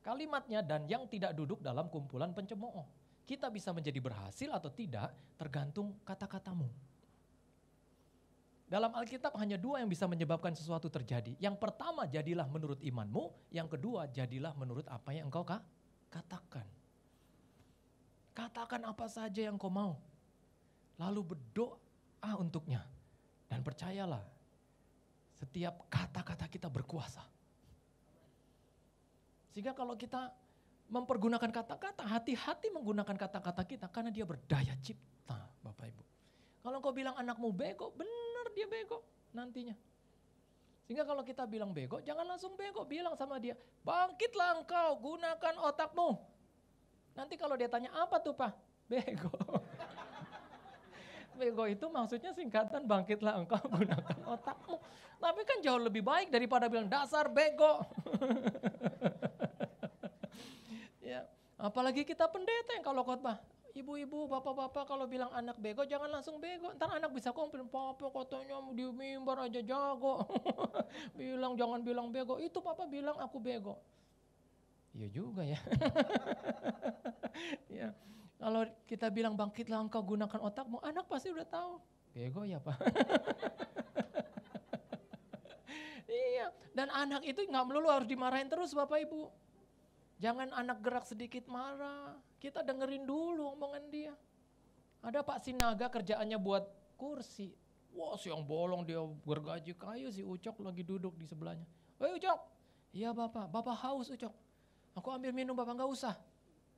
Kalimatnya dan yang tidak duduk dalam kumpulan pencemooh. Kita bisa menjadi berhasil atau tidak tergantung kata-katamu. Dalam Alkitab hanya dua yang bisa menyebabkan sesuatu terjadi. Yang pertama jadilah menurut imanmu, yang kedua jadilah menurut apa yang engkau katakan. Katakan apa saja yang kau mau. Lalu berdoa untuknya. Dan percayalah, setiap kata-kata kita berkuasa. Sehingga kalau kita mempergunakan kata-kata, hati-hati menggunakan kata-kata kita karena dia berdaya cipta, Bapak Ibu. Kalau kau bilang anakmu bego, benar dia bego nantinya. Sehingga kalau kita bilang bego, jangan langsung bego, bilang sama dia, bangkitlah engkau, gunakan otakmu. Nanti kalau dia tanya, apa tuh Pak? Bego. Bego itu maksudnya singkatan bangkitlah engkau gunakan otakmu. Tapi kan jauh lebih baik daripada bilang dasar bego. Ya, apalagi kita pendeta yang kalau khotbah, ibu-ibu, bapak-bapak kalau bilang anak bego jangan langsung bego. Ntar anak bisa komplain, papa katanya di mimbar aja jago. Bilang jangan bilang bego, itu papa bilang aku bego. Iya juga ya. Ya. Kalau kita bilang bangkitlah engkau gunakan otakmu, anak pasti udah tahu. Bego ya Pak. Iya, dan anak itu nggak melulu harus dimarahin terus Bapak Ibu. Jangan anak gerak sedikit marah, kita dengerin dulu omongan dia. Ada Pak Sinaga kerjaannya buat kursi. Wah siang bolong dia bergaji kayu si Ucok lagi duduk di sebelahnya. Woi Ucok, iya Bapak haus Ucok. Aku ambil minum Bapak nggak usah.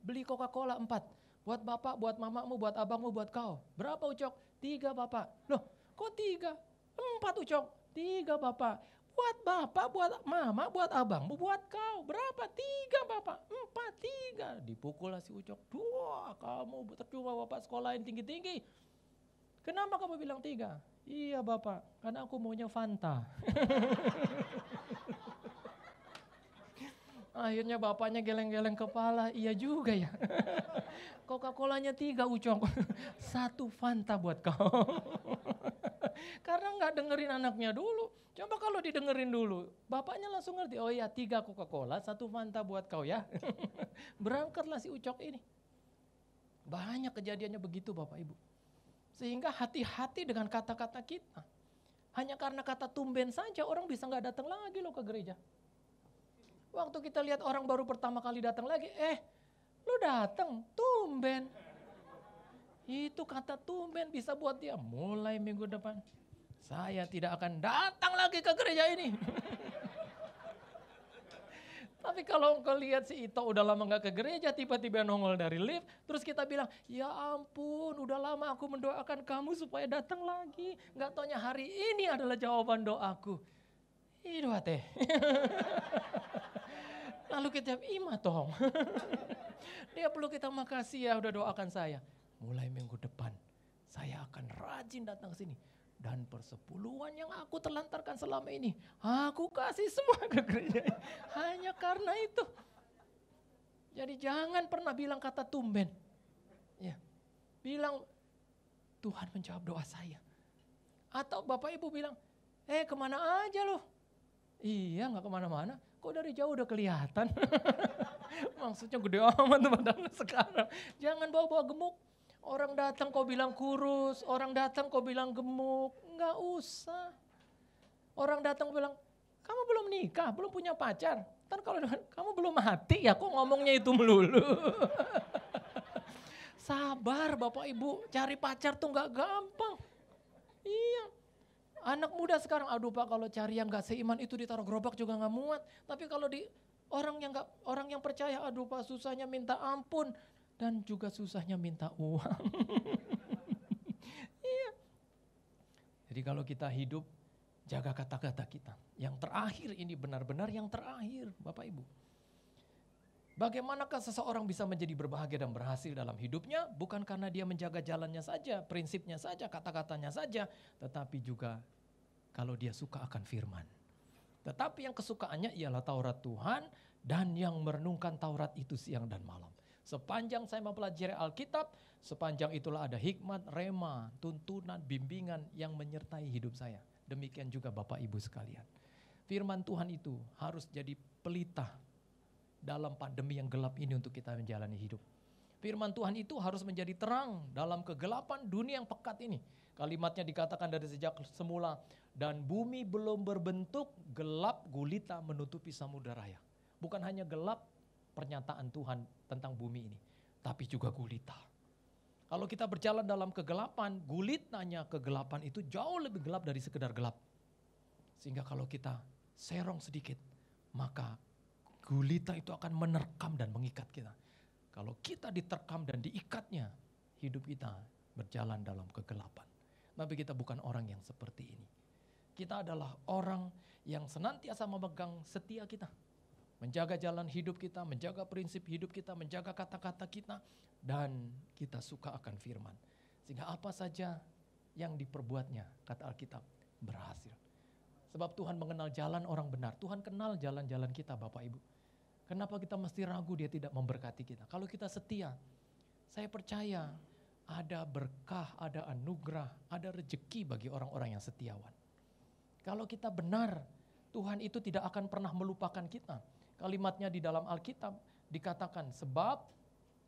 Beli Coca-Cola 4. Buat bapak, buat mamamu, buat abangmu, buat kau. Berapa Ucok? 3 Bapak. Loh kok 3? 4 Ucok. 3 Bapak. Buat bapak, buat mama, buat abangmu, buat kau. Berapa? 3 Bapak. 4, 3. Dipukul lah si Ucok. Wah kamu tercuma Bapak sekolahin tinggi-tinggi. Kenapa kamu bilang 3? Iya Bapak, karena aku maunya Fanta. Akhirnya bapaknya geleng-geleng kepala, iya juga ya. Coca-Colanya 3 Ucok, 1 Fanta buat kau. Karena nggak dengerin anaknya dulu. Coba kalau didengerin dulu, bapaknya langsung ngerti, oh iya 3 Coca-Cola, 1 Fanta buat kau ya. Berangkatlah si Ucok ini. Banyak kejadiannya begitu Bapak Ibu. Sehingga hati-hati dengan kata-kata kita. Hanya karena kata tumben saja orang bisa nggak datang lagi loh ke gereja. Waktu kita lihat orang baru pertama kali datang lagi, lu datang, tumben. Itu kata tumben bisa buat dia mulai minggu depan. Saya tidak akan datang lagi ke gereja ini. Tapi kalau engkau lihat si Ito udah lama gak ke gereja, tiba-tiba nongol dari lift, terus kita bilang, ya ampun udah lama aku mendoakan kamu supaya datang lagi. Gak taunya hari ini adalah jawaban doaku. Itu teh. Lalu kita ima toh. Dia perlu kita makasih ya udah doakan saya. Mulai minggu depan saya akan rajin datang ke sini. Dan persepuluhan yang aku terlantarkan selama ini, aku kasih semua ke gereja. Hanya karena itu. Jadi jangan pernah bilang kata tumben. Ya, bilang Tuhan menjawab doa saya. Atau Bapak Ibu bilang, kemana aja loh? Iya gak kemana-mana. Kok dari jauh udah kelihatan? Maksudnya gede amat tuh badannya sekarang. Jangan bawa-bawa gemuk. Orang datang kau bilang kurus, orang datang kau bilang gemuk. Enggak usah. Orang datang bilang, kamu belum nikah, belum punya pacar. Ntar kalau kamu belum mati ya kok ngomongnya itu melulu. Sabar Bapak Ibu, cari pacar tuh gak gampang. Iya. Anak muda sekarang, aduh Pak kalau cari yang gak seiman itu ditaruh gerobak juga gak muat. Tapi kalau di orang yang percaya, aduh Pak susahnya minta ampun. Dan juga susahnya minta uang. Iya. Jadi kalau kita hidup, jaga kata-kata kita. Yang terakhir ini benar-benar yang terakhir Bapak Ibu. Bagaimanakah seseorang bisa menjadi berbahagia dan berhasil dalam hidupnya? Bukan karena dia menjaga jalannya saja, prinsipnya saja, kata-katanya saja. Tetapi juga kalau dia suka akan firman. Tetapi yang kesukaannya ialah Taurat Tuhan dan yang merenungkan Taurat itu siang dan malam. Sepanjang saya mempelajari Alkitab, sepanjang itulah ada hikmat, rema, tuntunan, bimbingan yang menyertai hidup saya. Demikian juga Bapak Ibu sekalian. Firman Tuhan itu harus jadi pelita dalam pandemi yang gelap ini untuk kita menjalani hidup. Firman Tuhan itu harus menjadi terang dalam kegelapan dunia yang pekat ini. Kalimatnya dikatakan dari sejak semula, dan bumi belum berbentuk, gelap gulita menutupi samudera raya. Bukan hanya gelap pernyataan Tuhan tentang bumi ini, tapi juga gulita. Kalau kita berjalan dalam kegelapan, gulitanya kegelapan itu jauh lebih gelap dari sekedar gelap. Sehingga kalau kita serong sedikit, maka gulita itu akan menerkam dan mengikat kita. Kalau kita diterkam dan diikatnya, hidup kita berjalan dalam kegelapan. Tapi kita bukan orang yang seperti ini. Kita adalah orang yang senantiasa memegang setia kita. Menjaga jalan hidup kita, menjaga prinsip hidup kita, menjaga kata-kata kita. Dan kita suka akan firman. Sehingga apa saja yang diperbuatnya, kata Alkitab, berhasil. Sebab Tuhan mengenal jalan orang benar. Tuhan kenal jalan-jalan kita Bapak Ibu. Kenapa kita mesti ragu dia tidak memberkati kita? Kalau kita setia, saya percaya ada berkah, ada anugerah, ada rezeki bagi orang-orang yang setiawan. Kalau kita benar, Tuhan itu tidak akan pernah melupakan kita. Kalimatnya di dalam Alkitab dikatakan, sebab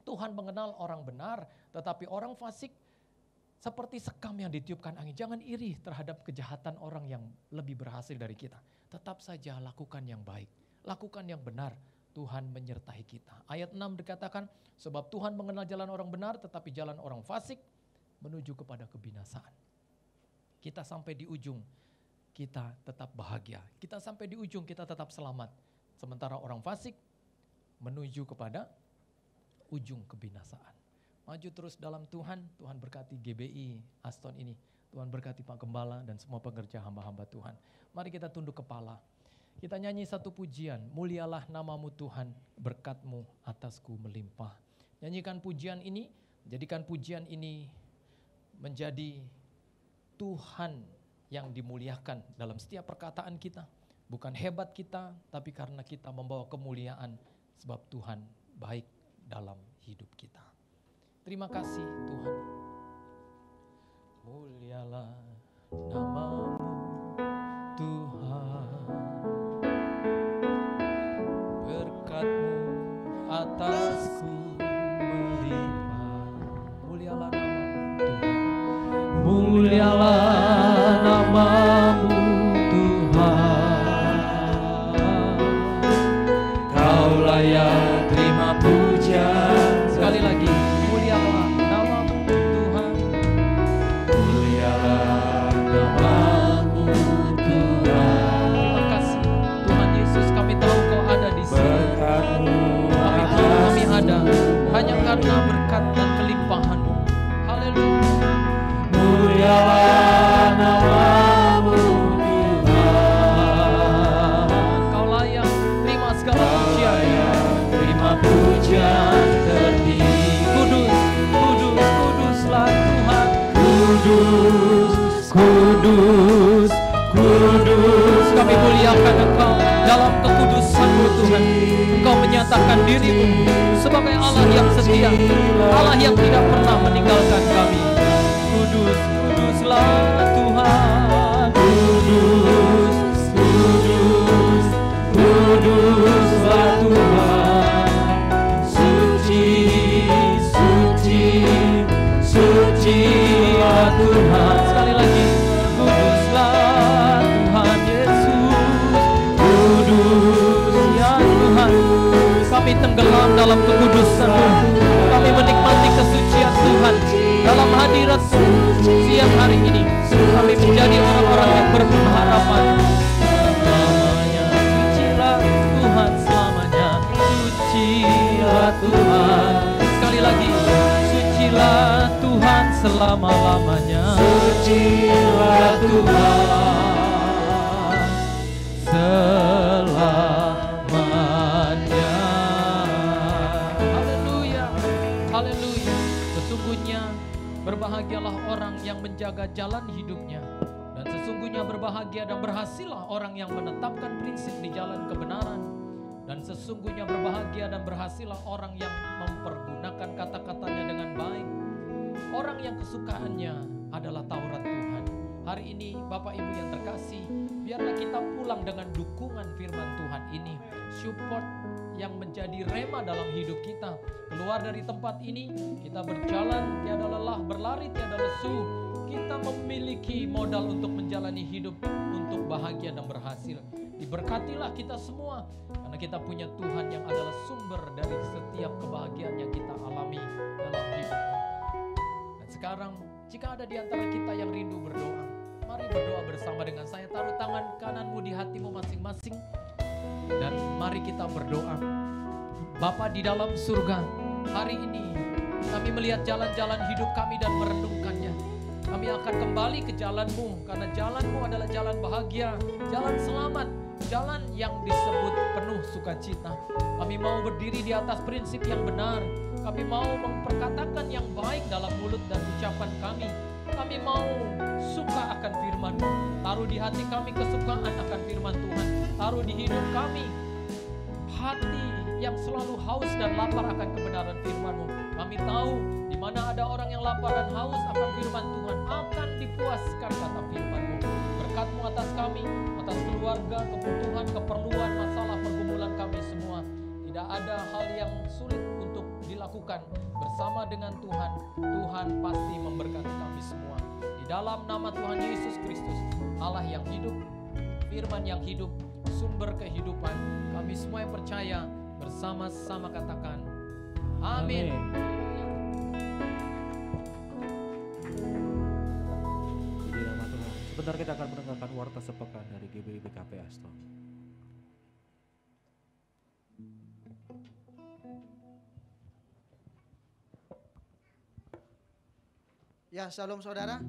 Tuhan mengenal orang benar, tetapi orang fasik seperti sekam yang ditiupkan angin. Jangan iri terhadap kejahatan orang yang lebih berhasil dari kita. Tetap saja lakukan yang baik, lakukan yang benar. Tuhan menyertai kita. Ayat 6 dikatakan, sebab Tuhan mengenal jalan orang benar, tetapi jalan orang fasik menuju kepada kebinasaan. Kita sampai di ujung, kita tetap bahagia. Kita sampai di ujung, kita tetap selamat. Sementara orang fasik menuju kepada ujung kebinasaan. Maju terus dalam Tuhan, Tuhan berkati GBI Aston ini. Tuhan berkati Pak Gembala dan semua pekerja hamba-hamba Tuhan. Mari kita tunduk kepala. Kita nyanyi satu pujian, mulialah namamu Tuhan, berkat-Mu atasku melimpah. Nyanyikan pujian ini, jadikan pujian ini menjadi Tuhan yang dimuliakan dalam setiap perkataan kita. Bukan hebat kita, tapi karena kita membawa kemuliaan sebab Tuhan baik dalam hidup kita. Terima kasih Tuhan. Mulialah namamu Tuhan, berkat-Mu atasku melimpah. Mulialah namamu Tuhan. Mulialah namamu Tuhan, Kau layak terima pujian. Sekali lagi, mulialah namamu Tuhan. Mulialah namamu Tuhan. Terima kasih Tuhan Yesus, kami tahu Kau ada di sini. Kami tahu kami ada hanya karena berkat dan kelimpahan-Mu. Haleluya. Mulialah namamu Tuhan, Kau layak terima segala pujian. Terima pujian tertinggi. Kudus, kudus, kuduslah Tuhan. Kudus, kudus, kudus. Kami muliakan Engkau dalam kekudusan-Mu Tuhan. Engkau menyatakan diri-Mu sebagai Allah yang setia, Allah yang tidak pernah meninggalkan kami. Kudus, kuduslah Tuhan. Kudus, kudus, kudus. Tuhan. Suci, suci, sucilah Tuhan. Sekali lagi, kuduslah Tuhan Yesus. Kudus ya Tuhan. Kami tenggelam dalam kekudusan-Mu. Kami menikmati kesucian Tuhan dalam hadirat-Mu siang hari ini. Kami menjadi orang-orang yang berpengharapan. Selamanya sucilah Tuhan, selamanya sucilah Tuhan. Sekali lagi, sucilah Tuhan selama-lamanya. Sucilah Tuhan selamanya. Haleluya, haleluya. Sesungguhnya berbahagialah orang yang menjaga jalan hidupnya, dan sesungguhnya berbahagia dan berhasillah orang yang menetapkan prinsip di jalan kebenaran, dan sesungguhnya berbahagia dan berhasillah orang yang mempergunakan kata-katanya dengan baik, orang yang kesukaannya adalah Taurat Tuhan. Hari ini Bapak Ibu yang terkasih, biarlah kita pulang dengan dukungan firman Tuhan ini, support yang menjadi rema dalam hidup kita. Keluar dari tempat ini, kita berjalan tiada lelah, berlari tiada lesu. Kita memiliki modal untuk menjalani hidup untuk bahagia dan berhasil. Diberkatilah kita semua, karena kita punya Tuhan yang adalah sumber dari setiap kebahagiaan yang kita alami dalam hidup. Dan sekarang, jika ada di antara kita yang rindu berdoa, mari berdoa bersama dengan saya. Taruh tangan kananmu di hatimu masing-masing, dan mari kita berdoa. Bapa di dalam surga, hari ini kami melihat jalan-jalan hidup kami dan merenungkannya. Kami akan kembali ke jalan-Mu, karena jalan-Mu adalah jalan bahagia, jalan selamat, jalan yang disebut penuh sukacita. Kami mau berdiri di atas prinsip yang benar. Kami mau memperkatakan yang baik dalam mulut dan ucapan kami. Kami mau suka akan firman-Mu. Taruh di hati kami kesukaan akan firman Tuhan. Taruh di hidup kami hati yang selalu haus dan lapar akan kebenaran firman-Mu. Kami tahu di mana ada orang yang lapar dan haus akan firman Tuhan, akan dipuaskan kata firman-Mu. Berkat-Mu atas kami, atas keluarga, kebutuhan, keperluan, masalah, pergumulan kami semua. Tidak ada hal yang sulit untuk dilakukan bersama dengan Tuhan. Tuhan pasti memberkati kami semua. Di dalam nama Tuhan Yesus Kristus, Allah yang hidup, firman yang hidup, sumber kehidupan, kami semua yang percaya bersama-sama katakan amin. Di nama Tuhan. Sebentar kita akan mendengarkan warta sepekan dari GBI BKP Aston. Ya, shalom saudara.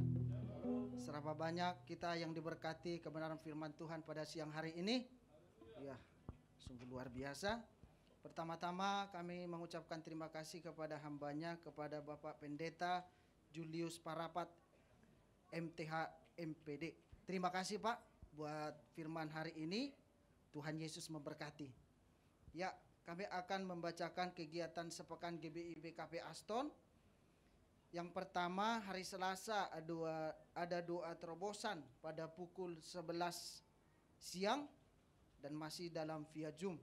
Serapa banyak kita yang diberkati kebenaran firman Tuhan pada siang hari ini. Ya, sungguh luar biasa. Pertama-tama kami mengucapkan terima kasih kepada hambanya, kepada Bapak Pendeta Julius Parapat MTH MPD. Terima kasih Pak buat firman hari ini. Tuhan Yesus memberkati. Ya, kami akan membacakan kegiatan sepekan GBI BKP Aston. Yang pertama, hari Selasa ada doa terobosan pada pukul 11 siang dan masih dalam via Zoom.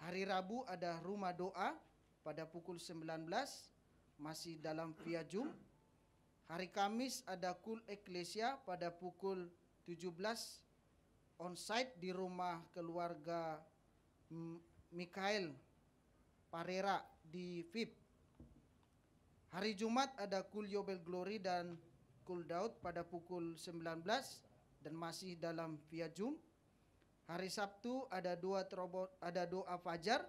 Hari Rabu ada rumah doa pada pukul 19 masih dalam via Zoom. Hari Kamis ada kul eklesia pada pukul 17 onsite di rumah keluarga Mikael Parera di VIP. Hari Jumat ada kul Yobel Glory dan kul Daud pada pukul 19 dan masih dalam via Zoom. Hari Sabtu ada doa fajar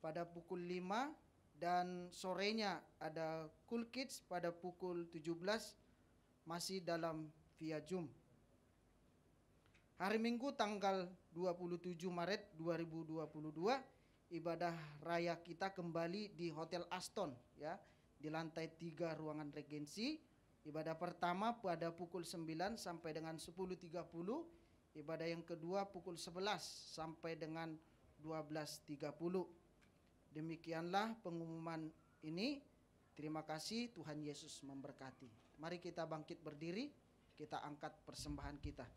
pada pukul 5 dan sorenya ada kul kids pada pukul 17 masih dalam via Zoom. Hari Minggu tanggal 27 Maret 2022 ibadah raya kita kembali di Hotel Aston ya. Di lantai 3 ruangan regensi. Ibadah pertama pada pukul 9 sampai dengan 10.30. Ibadah yang kedua pukul 11 sampai dengan 12.30. Demikianlah pengumuman ini. Terima kasih, Tuhan Yesus memberkati. Mari kita bangkit berdiri, kita angkat persembahan kita.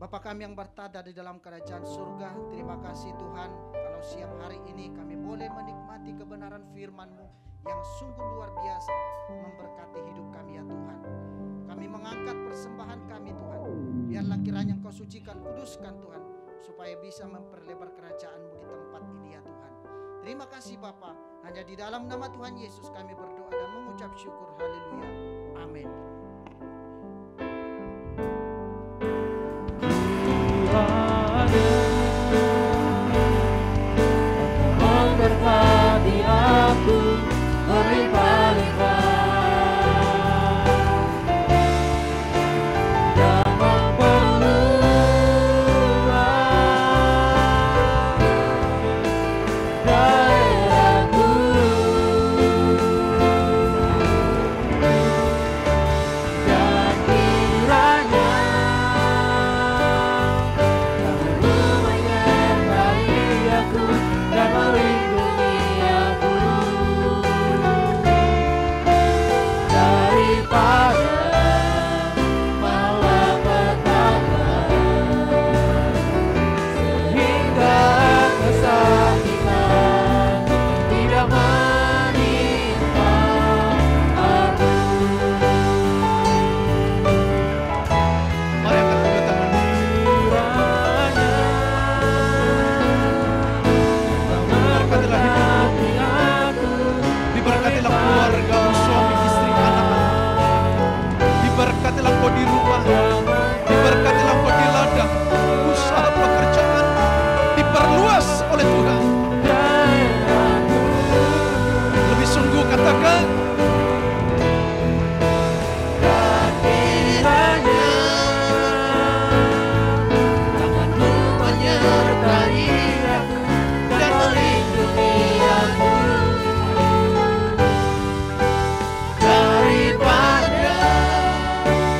Bapa kami yang bertada di dalam kerajaan surga, terima kasih Tuhan kalau siang hari ini kami boleh menikmati kebenaran firman-Mu yang sungguh luar biasa memberkati hidup kami ya Tuhan. Kami mengangkat persembahan kami Tuhan, biarlah kiranya Engkau sucikan, kuduskan Tuhan, supaya bisa memperlebar kerajaan-Mu di tempat ini ya Tuhan. Terima kasih Bapa, hanya di dalam nama Tuhan Yesus kami berdoa dan mengucap syukur. Haleluya. Amin. Memberkati aku berlimpah-limpah dan memperluas daerahku, dan kiranya Tuhan menyertai aku dan melindungi aku daripada malapetaka, sehingga kesakitan tidak menimpa aku. Mari angkat kedua tangan. Berkatilah hidupmu, diberkatilah keluargamu, suami, istri, anak-anak. Diberkatilah kau di rumah, diberkatilah kau di ladang, usaha pekerjaan diperluas oleh Tuhan. Lebih sungguh katakan, Kiranya tangan-Mu menyertai aku dan melindungi aku daripada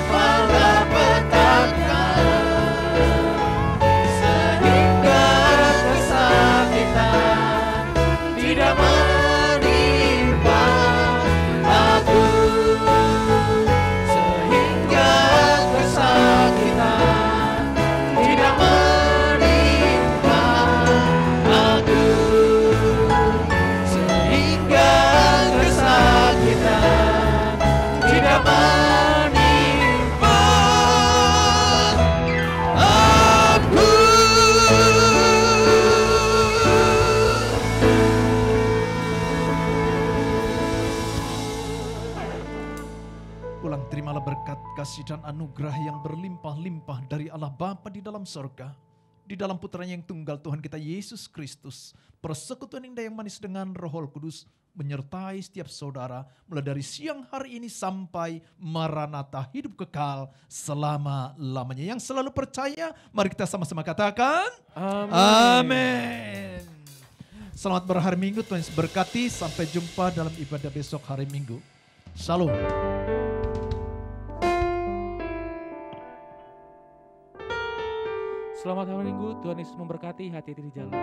malapetaka, sehingga kesakitan tidak menimpa aku, sehingga kesakitan tidak menimpa aku, sehingga kesakitan tidak menimpa aku. pulang terimalah berkat, kasih dan anugerah yang berlimpah-limpah dari Allah Bapa di dalam sorga, di dalam putranya yang tunggal Tuhan kita Yesus Kristus, persekutuan indah yang manis dengan Roh Kudus menyertai setiap saudara mulai dari siang hari ini sampai Maranatha, hidup kekal selama-lamanya. Yang selalu percaya, mari kita sama-sama katakan amin. Selamat berhari Minggu, Tuhan Yesus berkati. Sampai jumpa dalam ibadah besok hari Minggu. Shalom. Selamat hari Minggu, Tuhan Yesus memberkati, hati-hati di jalan.